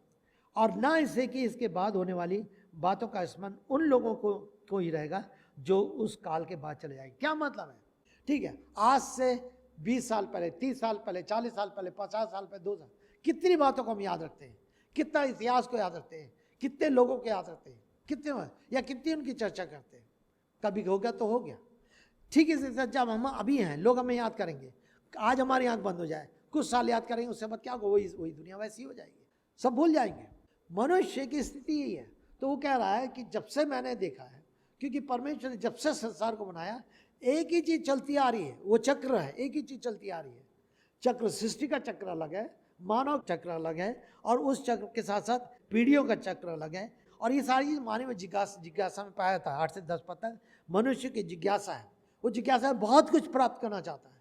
और ना इसे कि इसके बाद होने वाली बातों का स्मरण उन लोगों को ही रहेगा जो उस काल के बाद चले जाएंगे। क्या मतलब है? ठीक है, आज से 20 साल पहले, 30 साल पहले, 40 साल पहले, 50 साल पहले, 2 साल, कितनी बातों को हम याद रखते हैं, कितना इतिहास को याद रखते हैं, कितने लोगों को याद रखते हैं, कितने या कितनी उनकी चर्चा करते हैं। कभी हो गया तो हो गया, ठीक है। जब हम अभी हैं लोग हमें याद करेंगे, आज हमारी आंख बंद हो जाए, कुछ साल याद करेंगे, उसके बाद क्या होगा, वही दुनिया वैसी हो जाएगी, सब भूल जाएंगे। मनुष्य की स्थिति यही है। तो वो कह रहा है कि जब से मैंने देखा है, क्योंकि परमेश्वर ने जब से संसार को बनाया एक ही चीज चलती आ रही है, वो चक्र है, एक ही चीज चलती आ रही है। चक्र, सृष्टि का चक्र अलग है, मानव चक्र अलग है, और उस चक्र के साथ साथ पीढ़ियों का चक्र अलग है। और ये सारी चीज मानव जिज्ञासा में पाया था। 8 से 10 पद तक मनुष्य की जिज्ञासा है, वो जिज्ञासा बहुत कुछ प्राप्त करना चाहता है,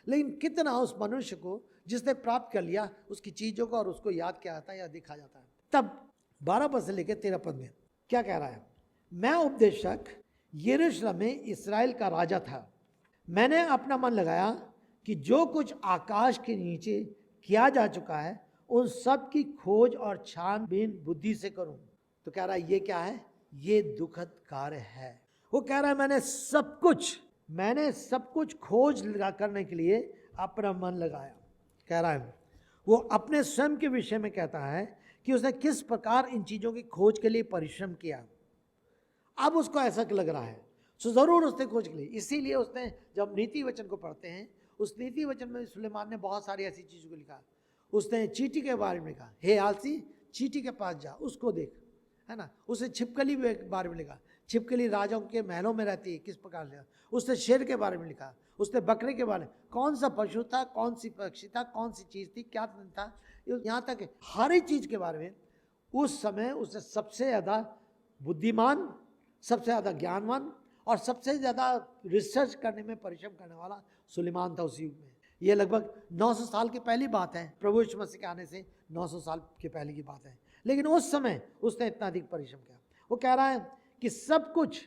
लेकिन कितना उस मनुष्य को जिसने प्राप्त कर लिया उसकी चीजों को और उसको याद किया जाता है या दिखा जाता है। तब 12 पद से लेकर 13 पद में क्या कह रहा है, मैं उपदेशक यरूशलेम में इस्राएल का राजा था, मैंने अपना मन लगाया कि जो कुछ आकाश के नीचे किया जा चुका है उन सब की खोज और छानबीन बुद्धि से करूं। तो कह रहा है ये क्या है, ये दुखद कार्य है। वो कह रहा है मैंने सब कुछ खोज करने के लिए अपना मन लगाया। कह रहा है वो अपने स्वयं के विषय में कहता है कि उसने किस प्रकार इन चीज़ों की खोज के लिए परिश्रम किया। अब उसको ऐसा लग रहा है सो ज़रूर उसने खोज की, इसीलिए उसने जब नीति वचन को पढ़ते हैं उस नीति वचन में सुलेमान ने बहुत सारी ऐसी चीज़ों को लिखा। उसने चींटी के बारे में कहा, हे आलसी चींटी के पास जा, उसको देख, है ना। उसने छिपकली के बारे में लिखा, छिपकली राजाओं के महलों में रहती है किस प्रकार से। उसने शेर के बारे में लिखा, उसने बकरे के बारे में, कौन सा पशु था, कौन सी पक्षी था, कौन सी चीज़ थी, क्या था, यहाँ तक हर एक चीज़ के बारे में उस समय उसने सबसे ज़्यादा बुद्धिमान, सबसे ज़्यादा ज्ञानवान और सबसे ज़्यादा रिसर्च करने में परिश्रम करने वाला सुलेमान था उस युग में। ये लगभग 900 साल की पहली बात है, प्रभु यीशु मसीह के आने से 900 साल के पहले की बात है, लेकिन उस समय उसने इतना अधिक परिश्रम किया। वो कह रहा है कि सब कुछ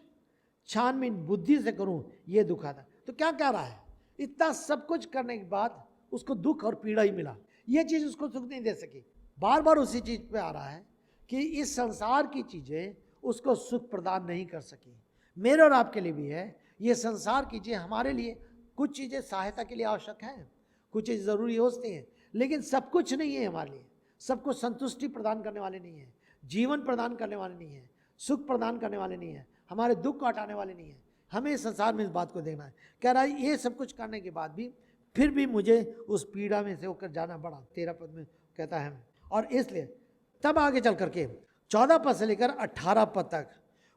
छानबीन बुद्धि से करूं ये दुखा था। तो क्या कह रहा है, इतना सब कुछ करने के बाद उसको दुख और पीड़ा ही मिला, ये चीज़ उसको सुख नहीं दे सकी। बार बार उसी चीज़ पे आ रहा है कि इस संसार की चीज़ें उसको सुख प्रदान नहीं कर सकी। मेरे और आपके लिए भी है, ये संसार की चीज़ें हमारे लिए कुछ चीज़ें सहायता के लिए आवश्यक हैं, कुछ चीज़ें ज़रूरी होती हैं, लेकिन सब कुछ नहीं है हमारे लिए। सब कुछ संतुष्टि प्रदान करने वाले नहीं है, जीवन प्रदान करने वाले नहीं है, सुख प्रदान करने वाले नहीं है, हमारे दुख को हटाने वाले नहीं है। हमें इस संसार में इस बात को देखना है। कह रहा है ये सब कुछ करने के बाद भी फिर भी मुझे उस पीड़ा में से होकर जाना पड़ा। 13 पद में कहता है, और इसलिए तब आगे चल करके 14 पद से लेकर 18 पद तक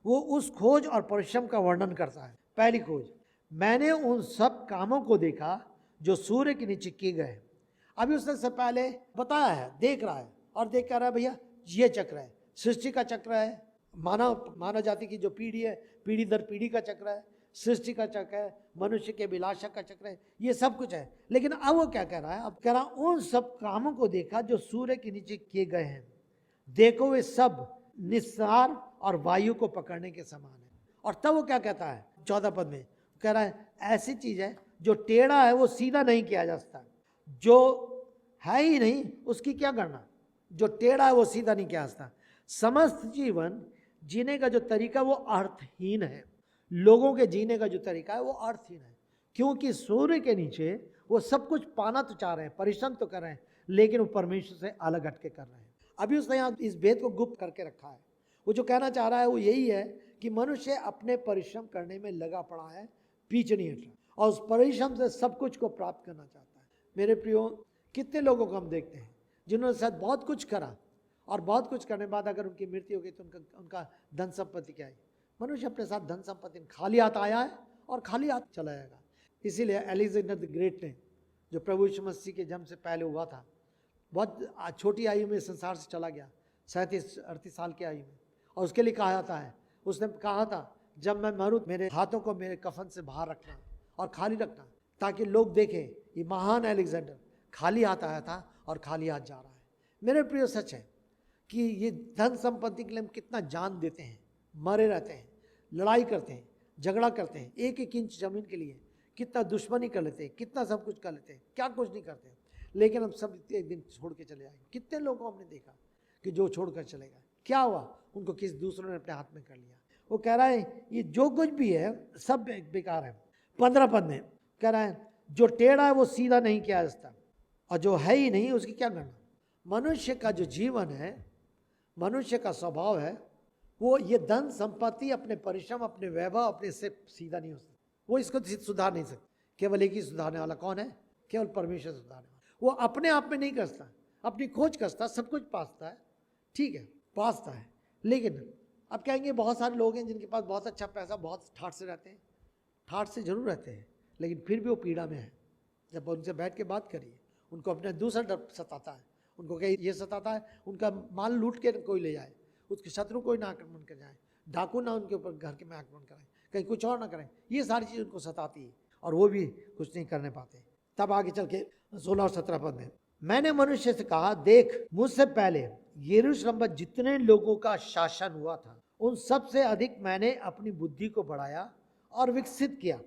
वो उस खोज और परिश्रम का वर्णन करता है। पहली खोज, मैंने उन सब कामों को देखा जो सूर्य के नीचे किए गए। अभी उसने से पहले बताया है, देख रहा है, और देख कर रहा है भैया ये चक्र है, सृष्टि का चक्र है, मानव जाति की जो पीढ़ी है, पीढ़ी दर पीढ़ी का चक्र है, सृष्टि का चक्र है, मनुष्य के विलासा का चक्र है, ये सब कुछ है। लेकिन अब वो क्या कह रहा है, अब कह रहा उन सब कामों को देखा जो सूर्य के नीचे किए गए हैं, देखो वे सब निस्सार और वायु को पकड़ने के समान है। और तब वो क्या कहता है 14 पद में, कह रहा है ऐसी चीज है जो टेढ़ा है वो सीधा नहीं किया जा सकता, जो है ही नहीं उसकी क्या करना, जो टेढ़ा है वो सीधा नहीं किया जा सकता। समस्त जीवन जीने का जो तरीका वो अर्थहीन है, लोगों के जीने का जो तरीका है वो अर्थहीन है, क्योंकि सूर्य के नीचे वो सब कुछ पाना तो चाह रहे हैं, परिश्रम तो कर रहे हैं, लेकिन वो परमेश्वर से अलग हटके कर रहे हैं। अभी उसने यहाँ इस भेद को गुप्त करके रखा है। वो जो कहना चाह रहा है वो यही है कि मनुष्य अपने परिश्रम करने में लगा पड़ा है, पीछे नहीं हट रहा, और उस परिश्रम से सब कुछ को प्राप्त करना चाहता है। मेरे प्रियो, कितने लोगों को हम देखते हैं जिन्होंने शायद बहुत कुछ करा, और बहुत कुछ करने के बाद अगर उनकी मृत्यु हो गई तो उनका धन संपत्ति क्या है। मनुष्य अपने साथ धन संपत्ति खाली हाथ आया है और खाली हाथ चला जाएगा। इसीलिए अलेक्जेंडर द ग्रेट ने, जो प्रभु यीशु मसीह के जन्म से पहले हुआ था, बहुत छोटी आयु में संसार से चला गया, 37-38 साल की आयु में, और उसके लिए कहा जाता है, उसने कहा था जब मैं मरूं मेरे हाथों को मेरे कफन से बाहर रखना और खाली रखना, ताकि लोग देखें ये महान अलेक्जेंडर खाली हाथ आया था और खाली हाथ जा रहा है। मेरे प्रिय, सच है कि ये धन संपत्ति के लिए हम कितना जान देते हैं, मरे रहते हैं, लड़ाई करते हैं, झगड़ा करते हैं, एक एक इंच जमीन के लिए कितना दुश्मनी कर लेते हैं, कितना सब कुछ कर लेते हैं, क्या कुछ नहीं करते, लेकिन हम सब एक दिन छोड़ के चले जाएंगे। कितने लोगों को हमने देखा कि जो छोड़कर चले गए, क्या हुआ, उनको किस दूसरों ने अपने हाथ में कर लिया। वो कह रहा है ये जो कुछ भी है सब बेकार है। 15 पद में कह रहा है जो टेढ़ा है वो सीधा नहीं किया जा सकता, और जो है ही नहीं उसकी क्या करना। मनुष्य का जो जीवन है, मनुष्य का स्वभाव है, वो ये धन संपत्ति, अपने परिश्रम, अपने वैभव, अपने से सीधा नहीं हो सकता। वो इसको सुधार नहीं सकता। केवल एक ही सुधारने वाला कौन है, केवल परमेश्वर सुधारने वाला। वो अपने आप में नहीं करता, अपनी खोज करता, सब कुछ पासता है, ठीक है, पासता है। लेकिन अब कहेंगे बहुत सारे लोग हैं जिनके पास बहुत अच्छा पैसा, बहुत ठाठ से रहते हैं, ठाठ से जरूर रहते हैं, लेकिन फिर भी वो पीड़ा में है। जब उनसे बैठ के बात करिए, उनको अपना दूसरा डर सताता है, उनको कहीं ये सताता है उनका माल लूट के कोई ले जाए, उसके शत्रु कोई ना आक्रमण कर जाए, डाकू ना उनके ऊपर घर के में आक्रमण कराए, कहीं कुछ और ना करें, ये सारी चीज़ उनको सताती है और वो भी कुछ नहीं करने पाते। तब आगे चल के 16 और 17 पद में, मैंने मनुष्य से कहा, देख मुझसे पहले यरूशलेम पर जितने लोगों का शासन हुआ था उन सब से अधिक मैंने अपनी बुद्धि को बढ़ाया और विकसित किया।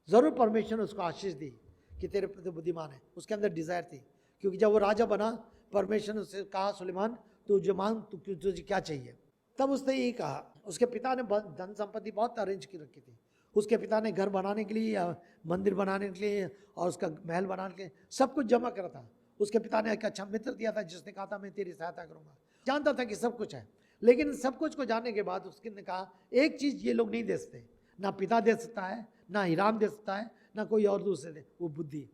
जरूर परमेश्वर ने उसको आशीष दी कि तेरे प्रति बुद्धिमान है, उसके अंदर डिजायर थी, क्योंकि जब वो राजा बना परमेश्वर ने उससे कहा, सुलेमान तू जो मांग, तुझे क्या चाहिए। तब उसने यही कहा, उसके पिता ने धन संपत्ति बहुत अरेंज की रखी थी, उसके पिता ने घर बनाने के लिए या मंदिर बनाने के लिए और उसका महल बनाने के लिए सब कुछ जमा करा था। उसके पिता ने एक अच्छा मित्र दिया था जिसने कहा था मैं तेरी सहायता करूंगा, जानता था कि सब कुछ है। लेकिन सब कुछ को जानने के बाद उसने कहा एक चीज़ ये लोग नहीं दे सकते, ना पिता दे सकता है, ना हिराम दे सकता है, ना कोई और दूसरे दे, वो बुद्धि।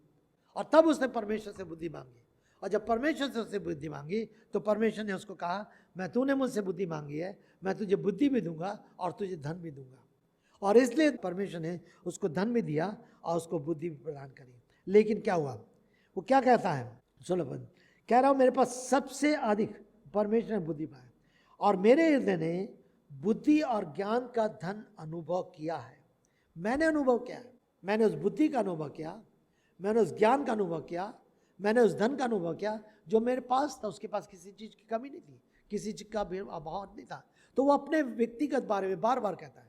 और तब उसने परमेश्वर से बुद्धि मांगी, और जब परमेश्वर से उससे बुद्धि मांगी तो परमेश्वर ने उसको कहा मैं तूने मुझसे बुद्धि मांगी है, मैं तुझे बुद्धि भी दूंगा और तुझे धन भी दूंगा। और इसलिए परमेश्वर ने उसको धन भी दिया और उसको बुद्धि भी प्रदान करी। लेकिन क्या हुआ, वो क्या कहता है, सोलोमन कह रहा हूँ मेरे पास सबसे अधिक परमेश्वर ने बुद्धि पाया और मेरे हृदय ने बुद्धि और ज्ञान का धन अनुभव किया है। मैंने अनुभव किया है, मैंने उस बुद्धि का अनुभव किया, मैंने उस ज्ञान का अनुभव किया, मैंने उस धन का अनुभव किया जो मेरे पास था। उसके पास किसी चीज़ की कमी नहीं थी, किसी चीज़ का अभाव नहीं था। तो वो अपने व्यक्तिगत बारे में बार बार कहता है।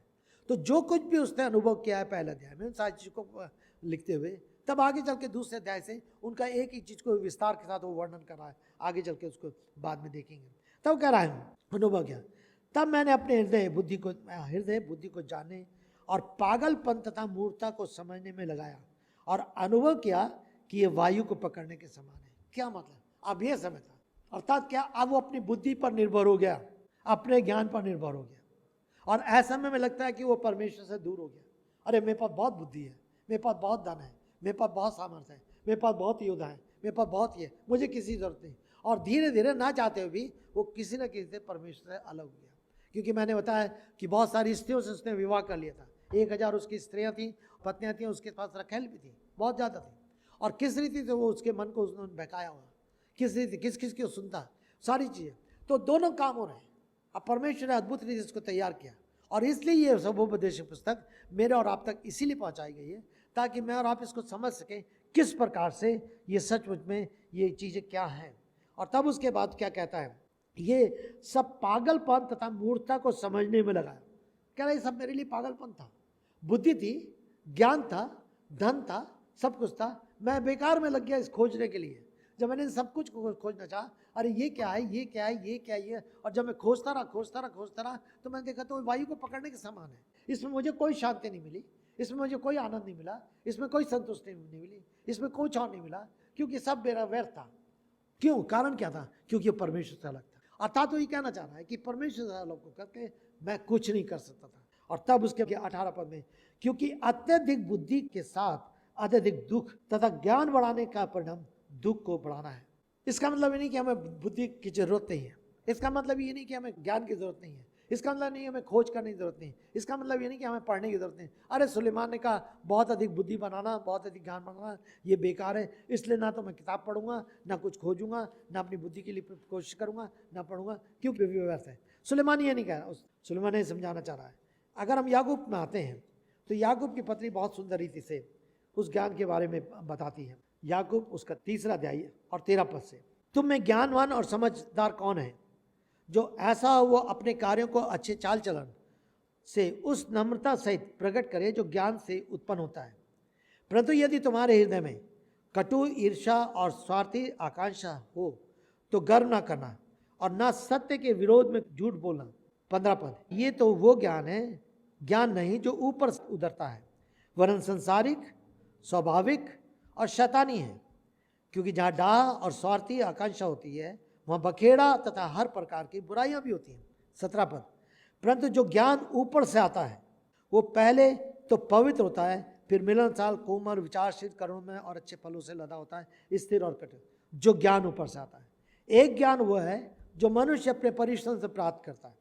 तो जो कुछ भी उसने अनुभव किया है पहले अध्याय में उन सारी चीज़ों को लिखते हुए, तब आगे चल के दूसरे अध्याय से उनका एक ही चीज़ को विस्तार के साथ वो वर्णन कर रहा है। आगे चल के उसको बाद में देखेंगे। तब कह रहा है अनुभव किया, तब मैंने अपने हृदय बुद्धि को जानने और पागलपन तथा मूर्खता को समझने में लगाया और अनुभव किया कि ये वायु को पकड़ने के समान है। क्या मतलब, अब ये समझा, अर्थात क्या, अब वो अपनी बुद्धि पर निर्भर हो गया, अपने ज्ञान पर निर्भर हो गया और ऐसा में लगता है कि वो परमेश्वर से दूर हो गया। अरे मेरे पास बहुत बुद्धि है, मेरे पास बहुत धन है, मेरे पास बहुत सामर्थ्य है, मेरे पास बहुत योद्धा है, मेरे पास बहुत ये, मुझे किसी जरूरत नहीं। और धीरे धीरे ना चाहते हुए भी वो किसी न किसी से परमेश्वर से अलग हो गया। क्योंकि मैंने बताया कि बहुत सारी स्त्रियों से उसने विवाह कर लिया था। 1000 उसकी स्त्रियाँ थी, पत्नियाँ थी, उसके पास रखेल भी थी, बहुत ज़्यादा थी। और किस रीति से वो उसके मन को उसने बहकाया हुआ, किस रीति किस किस की सुनता, सारी चीज़ें। तो दोनों काम हो रहे हैं। अब परमेश्वर ने अद्भुत रीति से इसको तैयार किया और इसलिए ये सबोपदेशक पुस्तक मेरे और आप तक इसीलिए पहुंचाई गई है ताकि मैं और आप इसको समझ सकें किस प्रकार से ये सचमुच में ये चीज़ें क्या हैं। और तब उसके बाद क्या कहता है, ये सब पागलपन तथा मूर्खता को समझने में लगाया। कह रहा ये सब मेरे लिए पागलपन था, बुद्धि थी, ज्ञान था, धन था, सब कुछ था, मैं बेकार में लग गया इस खोजने के लिए। जब मैंने सब कुछ खोजना चाहा, अरे ये क्या है, ये क्या है, ये क्या है, ये, और जब मैं खोजता रहा तो मैंने देखा तो वायु को पकड़ने के समान है। इसमें मुझे कोई शांति नहीं मिली, इसमें मुझे कोई आनंद नहीं मिला, इसमें कोई संतुष्टि नहीं मिली, इसमें कोई छाव नहीं मिला, क्योंकि सब मेरा व्यर्थ था। क्यों, कारण क्या था, क्योंकि परमेश्वर से अलग था। अर्थात तो ये कहना चाह रहा है कि परमेश्वर से अलग को करके मैं कुछ नहीं कर सकता था। और तब उसके 18 पद में, क्योंकि अत्यधिक बुद्धि के साथ अत्यधिक दुख तथा ज्ञान बढ़ाने का परिणाम दुख को बढ़ाना है। इसका मतलब ये नहीं कि हमें बुद्धि की जरूरत नहीं है, इसका मतलब ये नहीं कि हमें ज्ञान की जरूरत नहीं है, इसका मतलब नहीं हमें खोज करने की जरूरत नहीं, इसका मतलब ये नहीं कि हमें पढ़ने की जरूरत नहीं। अरे सुलेमान ने कहा बहुत अधिक बुद्धि बनाना, बहुत अधिक ज्ञान बनाना ये बेकार है, इसलिए ना तो मैं किताब पढ़ूंगा, ना कुछ खोजूंगा, ना अपनी बुद्धि के लिए कोशिश करूंगा, ना पढ़ूंगा, क्योंकि व्यर्थ है। सुलेमान ये नहीं कह रहा, सुलेमान ने समझाना चाह रहा है। अगर हम याकूब में आते हैं तो याकूब की पत्री बहुत सुंदर रीति से उस ज्ञान के बारे में बताती है। याकूब उसका 3 अध्याय और 13 पद से, तुम में ज्ञानवान और समझदार कौन है, जो ऐसा वो अपने कार्यों को अच्छे चाल चलन से उस नम्रता सहित प्रकट करे जो ज्ञान से उत्पन्न होता है। परंतु यदि तुम्हारे हृदय में कटु, ईर्षा और स्वार्थी आकांक्षा हो तो गर्व ना करना और ना सत्य के विरोध में झूठ बोलना। 15 पद, ये तो वो ज्ञान है, ज्ञान नहीं जो ऊपर से उतरता है, वरन संसारिक, स्वाभाविक और शैतानी है। क्योंकि जहाँ डाह और स्वार्थी आकांक्षा होती है वहाँ बखेड़ा तथा हर प्रकार की बुराइयां भी होती हैं। 17 पद, परंतु जो ज्ञान ऊपर से आता है वो पहले तो पवित्र होता है, फिर मिलनसार, कोमल, विचारशील, करुणमय और अच्छे फलों से लदा होता है, स्थिर और कठिन। जो ज्ञान ऊपर से आता है, एक ज्ञान वो है जो मनुष्य अपने परिश्रम से प्राप्त करता है,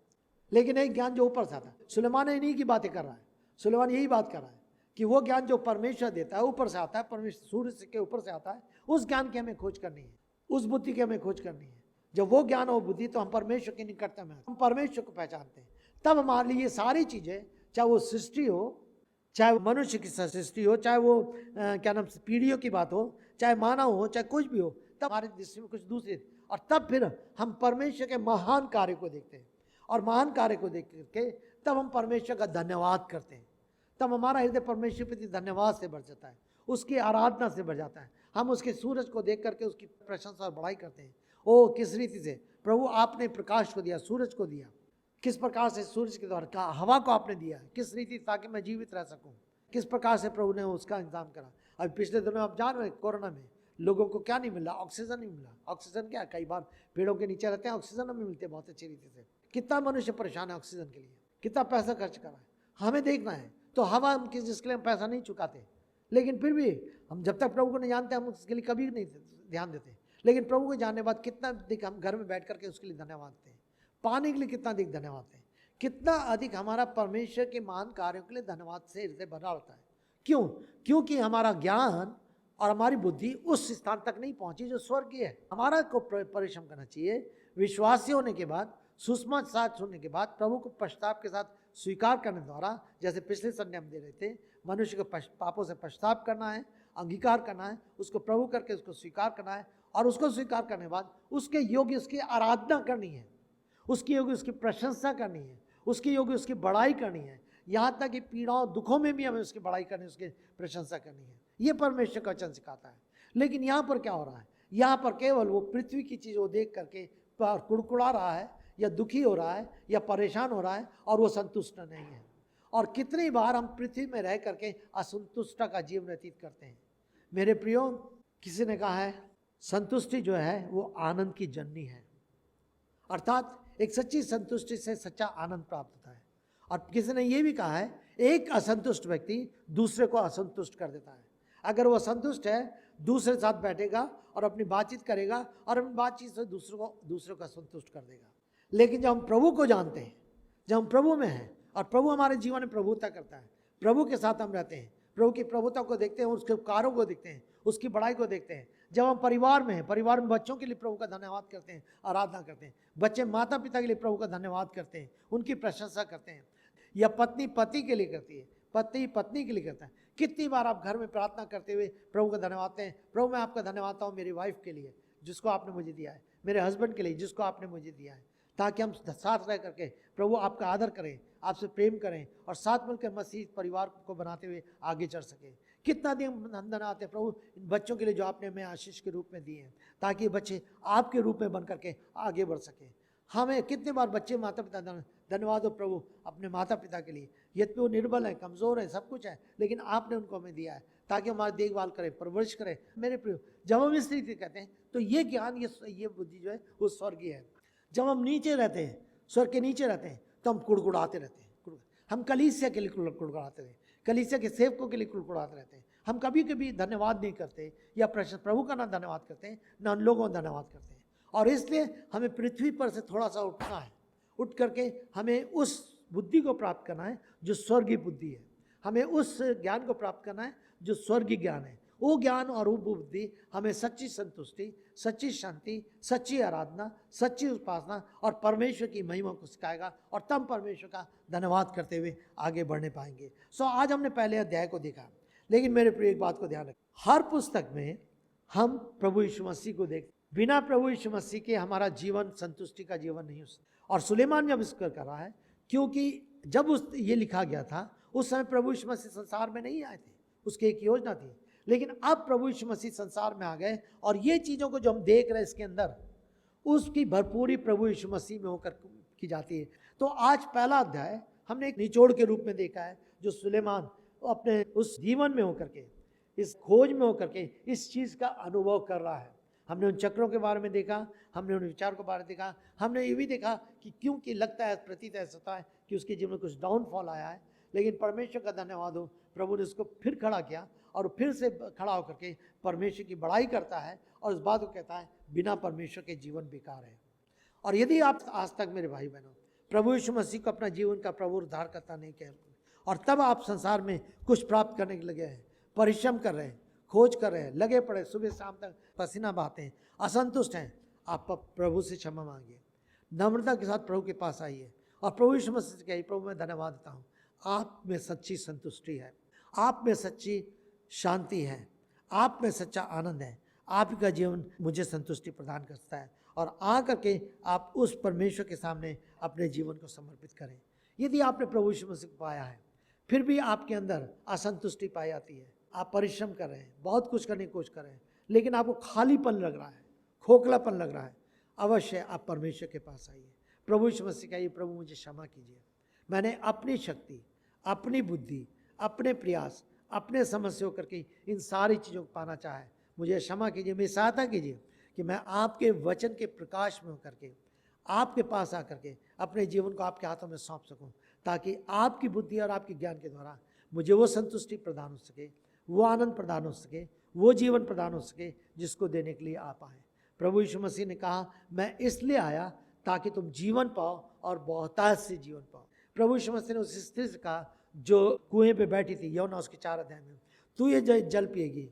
लेकिन एक ज्ञान जो ऊपर से आता है। सुलेमान इन्हीं की बातें कर रहा है, सुलेमान यही बात कर रहा है कि वो ज्ञान जो परमेश्वर देता है, ऊपर से आता है, परमेश्वर सूर्य के ऊपर से आता है, उस ज्ञान की हमें खोज करनी है, उस बुद्धि की हमें खोज करनी है। जब वो ज्ञान और बुद्धि, तो हम परमेश्वर की निकटता में, हम परमेश्वर को पहचानते हैं, तब हमारे लिए ये सारी चीज़ें, चाहे वो सृष्टि हो, चाहे मनुष्य की सृष्टि हो, चाहे वो क्या नाम पीढ़ियों की बात हो, चाहे मानव हो, चाहे कुछ भी हो, तब हमारी दृष्टि में कुछ दूसरी, और तब फिर हम परमेश्वर के महान कार्य को देखते हैं, और महान कार्य को देख करके तब हम परमेश्वर का धन्यवाद करते हैं। तब हमारा हृदय परमेश्वर के प्रति धन्यवाद से भर जाता है, उसकी आराधना से भर जाता है। हम उसके सूरज को देख करके उसकी प्रशंसा और बड़ाई करते हैं। ओ किस रीति से प्रभु आपने प्रकाश को दिया, सूरज को दिया, किस प्रकार से सूरज के द्वारा हवा को आपने दिया है, किस रीति ताकि मैं जीवित रह सकूं, किस प्रकार से प्रभु ने उसका इंतजाम करा। अभी पिछले दिनों आप जान रहे कोरोना में लोगों को क्या नहीं मिला, ऑक्सीजन नहीं मिला। ऑक्सीजन क्या, कई बार पेड़ों के नीचे रहते हैं, ऑक्सीजन हमें मिलते हैं बहुत अच्छी रीति से। कितना मनुष्य परेशान है ऑक्सीजन के लिए, कितना पैसा खर्च करा है, हमें देखना है। तो हवा हम जिसके लिए हम पैसा नहीं चुकाते, लेकिन फिर भी हम जब तक प्रभु को नहीं जानते हम उसके लिए कभी नहीं ध्यान देते। लेकिन प्रभु को जानने के बाद कितना अधिक हम घर में बैठ करके उसके लिए धन्यवाद देते हैं, पाने के लिए कितना अधिक धन्यवाद देते हैं, कितना अधिक हमारा परमेश्वर के महान कार्यों के लिए धन्यवाद से हृदय भरा होता है। क्यों? क्योंकि हमारा ज्ञान और हमारी बुद्धि उस स्थान तक नहीं पहुंची जो स्वर्गीय है। हमारा को परिश्रम करना चाहिए, विश्वासी होने के बाद, सुसमाचार सुनने के बाद प्रभु को पश्चाताप के साथ स्वीकार करने द्वारा, जैसे पिछले संडे हम दे रहे थे, मनुष्य को पापों से पश्चाताप करना है, अंगीकार करना है, उसको प्रभु करके उसको स्वीकार करना है, और उसको स्वीकार करने के बाद उसके योग्य उसकी आराधना करनी है, उसकी योग्य उसकी प्रशंसा करनी है, उसकी योग्य उसकी बड़ाई करनी है, यहाँ तक कि पीड़ाओं दुखों में भी हमें उसकी बड़ाई करनी, उसकी प्रशंसा करनी है। ये परमेश्वर का वचन सिखाता है। लेकिन यहाँ पर क्या हो रहा है, यहाँ पर केवल वो पृथ्वी की चीज़ वो देख करके कुड़कुड़ा रहा है, या दुखी हो रहा है, या परेशान हो रहा है, और वो संतुष्ट नहीं है। और कितनी बार हम पृथ्वी में रह करके असंतुष्ट का जीवन व्यतीत करते हैं। मेरे प्रियो, किसी ने कहा है संतुष्टि जो है वो आनंद की जननी है, अर्थात एक सच्ची संतुष्टि से सच्चा आनंद प्राप्त होता है। और किसी ने ये भी कहा है एक असंतुष्ट व्यक्ति दूसरे को असंतुष्ट कर देता है। अगर वो संतुष्ट है, दूसरे साथ बैठेगा और अपनी बातचीत करेगा और अपनी बातचीत से दूसरे को संतुष्ट कर देगा। लेकिन जब हम प्रभु को जानते हैं, जब हम प्रभु में हैं और प्रभु हमारे जीवन में प्रभुता करता है, प्रभु के साथ हम रहते हैं, प्रभु की प्रभुता को देखते हैं, उसके उपकारों को देखते हैं, उसकी बड़ाई को देखते हैं। जब हम परिवार में हैं, परिवार में बच्चों के लिए प्रभु का धन्यवाद करते हैं, आराधना करते हैं, बच्चे माता पिता के लिए प्रभु का धन्यवाद करते हैं, उनकी प्रशंसा करते हैं, या पत्नी पति के लिए करती है, पति पत्नी के लिए करता है। कितनी बार आप घर में प्रार्थना करते हुए प्रभु का धन्यवाद देते हैं, प्रभु मैं आपका धन्यवाद हूँ मेरी वाइफ के लिए जिसको आपने मुझे दिया है, मेरे हस्बैंड के लिए जिसको आपने मुझे दिया है, ताकि हम साथ रह करके प्रभु आपका आदर करें, आपसे प्रेम करें और साथ मिलकर मसीह परिवार को बनाते हुए आगे चढ़ सकें। कितना दिन हम धन्यवाद हैं प्रभु इन बच्चों के लिए जो आपने हमें आशीष के रूप में दिए हैं, ताकि बच्चे आपके रूप में बन करके आगे बढ़ सकें। हमें कितने बार बच्चे माता पिता धन्यवाद हो प्रभु अपने माता पिता के लिए, यद्यपि वो निर्बल है, कमज़ोर है, सब कुछ है, लेकिन आपने उनको हमें दिया है ताकि हमारी देखभाल करें, परवरिश करें। मेरे प्रिय, जब हम इस रीति कहते हैं तो ये ज्ञान, ये बुद्धि जो है वो स्वर्गीय है। जब हम नीचे रहते हैं, स्वर्ग के नीचे रहते हैं, तो हम कुड़कुड़ाते रहते हैं। हम कलीसिया के लिए कुड़कुड़ाते रहते हैं, कलीसिया के सेवकों के लिए कुड़कुड़ाते रहते हैं। हम कभी कभी धन्यवाद नहीं करते, या प्रभु का ना धन्यवाद करते हैं, ना उन लोगों का धन्यवाद करते हैं। और इसलिए हमें पृथ्वी पर से थोड़ा सा उठना है, उठ करके हमें उस बुद्धि को प्राप्त करना है जो स्वर्गीय बुद्धि है, हमें उस ज्ञान को प्राप्त करना है जो स्वर्गीय ज्ञान है। वो ज्ञान और वो बुद्धि हमें सच्ची संतुष्टि, सच्ची शांति, सच्ची आराधना, सच्ची उपासना और परमेश्वर की महिमा को सिखाएगा, और तब परमेश्वर का धन्यवाद करते हुए आगे बढ़ने पाएंगे। आज हमने पहले अध्याय को देखा, लेकिन मेरे प्रिय एक बात को ध्यान रखें, हर पुस्तक में हम प्रभु यीशु मसीह को देखते, बिना प्रभु यीशु मसीह के हमारा जीवन संतुष्टि का जीवन नहीं हो सकता। और सुलेमान जब इसको कर रहा है, क्योंकि जब ये लिखा गया था उस समय प्रभु यीशु मसीह संसार में नहीं आए थे, उसकी एक योजना थी। लेकिन अब प्रभु यीशु मसीह संसार में आ गए, और ये चीज़ों को जो हम देख रहे हैं इसके अंदर, उसकी भरपूरी प्रभु यीशु मसीह में होकर की जाती है। तो आज पहला अध्याय हमने एक निचोड़ के रूप में देखा है, जो सुलेमान अपने उस जीवन में होकर के, इस खोज में होकर के इस चीज़ का अनुभव कर रहा है। हमने उन चक्रों के बारे में देखा, हमने उन विचारों के बारे में देखा, हमने ये भी देखा कि क्योंकि लगता है, प्रतीत ऐसा होता है कि उसके जीवन में कुछ डाउनफॉल आया है, लेकिन परमेश्वर का धन्यवाद हो, प्रभु ने उसको फिर खड़ा किया, और फिर से खड़ा होकर के परमेश्वर की बड़ाई करता है, और उस बात को कहता है बिना परमेश्वर के जीवन बेकार है। और यदि आप आज तक मेरे भाई बहनों प्रभु यीशु मसीह को अपना जीवन का प्रभु उद्धारकर्ता नहीं कह, और तब आप संसार में कुछ प्राप्त करने के लगे हैं, परिश्रम कर रहे हैं, खोज कर रहे हैं, लगे पड़े, सुबह शाम तक पसीना बहाते हैं, असंतुष्ट हैं, आप प्रभु से क्षमा मांगिए, नम्रता के साथ प्रभु के पास आइए, और प्रभु यीशु मसीह से कहिए, प्रभु मैं धन्यवाद देता हूँ, आप में सच्ची संतुष्टि है, आप में सच्ची शांति है, आप में सच्चा आनंद है, आपका जीवन मुझे संतुष्टि प्रदान करता है। और आ करके आप उस परमेश्वर के सामने अपने जीवन को समर्पित करें। यदि आपने प्रभु यीशु मसीह को पाया है, फिर भी आपके अंदर असंतुष्टि पाई जाती है, आप परिश्रम कर रहे हैं, बहुत कुछ करने की कोशिश कर रहे हैं, लेकिन आपको खालीपन लग रहा है, खोखलापन लग रहा है, अवश्य आप परमेश्वर के पास आइए। प्रभु यीशु मसीह कहिए, प्रभु मुझे क्षमा कीजिए, मैंने अपनी शक्ति, अपनी बुद्धि, अपने प्रयास, अपने समस्या करके इन सारी चीज़ों को पाना चाहे, मुझे क्षमा कीजिए, मेरी सहायता कीजिए कि मैं आपके वचन के प्रकाश में होकर के आपके पास आकर के अपने जीवन को आपके हाथों में सौंप सकूं, ताकि आपकी बुद्धि और आपके ज्ञान के द्वारा मुझे वो संतुष्टि प्रदान हो सके, वो आनंद प्रदान हो सके, वो जीवन प्रदान हो सके जिसको देने के लिए आप आए। प्रभु यीशु मसीह ने कहा, मैं इसलिए आया ताकि तुम जीवन पाओ और बहुतायत से जीवन पाओ। प्रभु यीशु मसीह ने उस स्त्री से कहा जो कुएं पे बैठी थी, यूहन्ना उसके 4 अध्याय में, तू ये जल पिएगी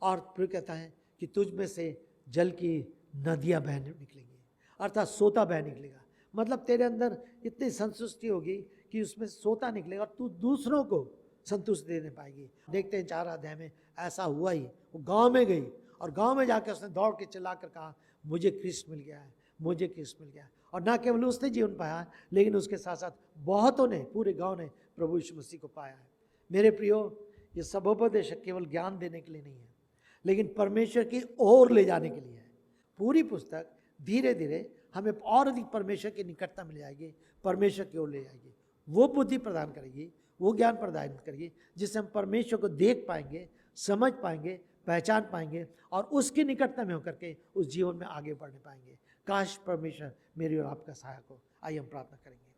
और फिर कहता है कि तुझ में से जल की नदियां बह निकलेंगी, अर्थात सोता बह निकलेगा। मतलब तेरे अंदर इतनी संतुष्टि होगी कि उसमें सोता निकलेगा और तू दूसरों को संतुष्टि देने पाएगी। देखते हैं 4 अध्याय में ऐसा हुआ ही। वो गांव में गई और गांव में जाकर उसने दौड़ के चिल्लाकर कहा, मुझे कृष्ण मिल गया है, मुझे कृष्ण मिल गया है। और ना केवल उसने जीवन पाया, लेकिन उसके साथ साथ बहुतों ने, पूरे गांव ने प्रभु यीशु मसीह को पाया है। मेरे प्रियो, ये सबोपदेशक केवल ज्ञान देने के लिए नहीं है, लेकिन परमेश्वर की ओर ले जाने के लिए है। पूरी पुस्तक धीरे धीरे हमें और अधिक परमेश्वर की निकटता मिल जाएगी, परमेश्वर की ओर ले जाएगी, वो बुद्धि प्रदान करेगी, वो ज्ञान प्रदान करेगी जिससे हम परमेश्वर को देख पाएंगे, समझ पाएंगे, पहचान पाएंगे और उसकी निकटता में होकर के उस जीवन में आगे बढ़ने पाएंगे। काश परमेश्वर मेरी और आपका सहायक हो। आइए हम प्रार्थना करेंगे।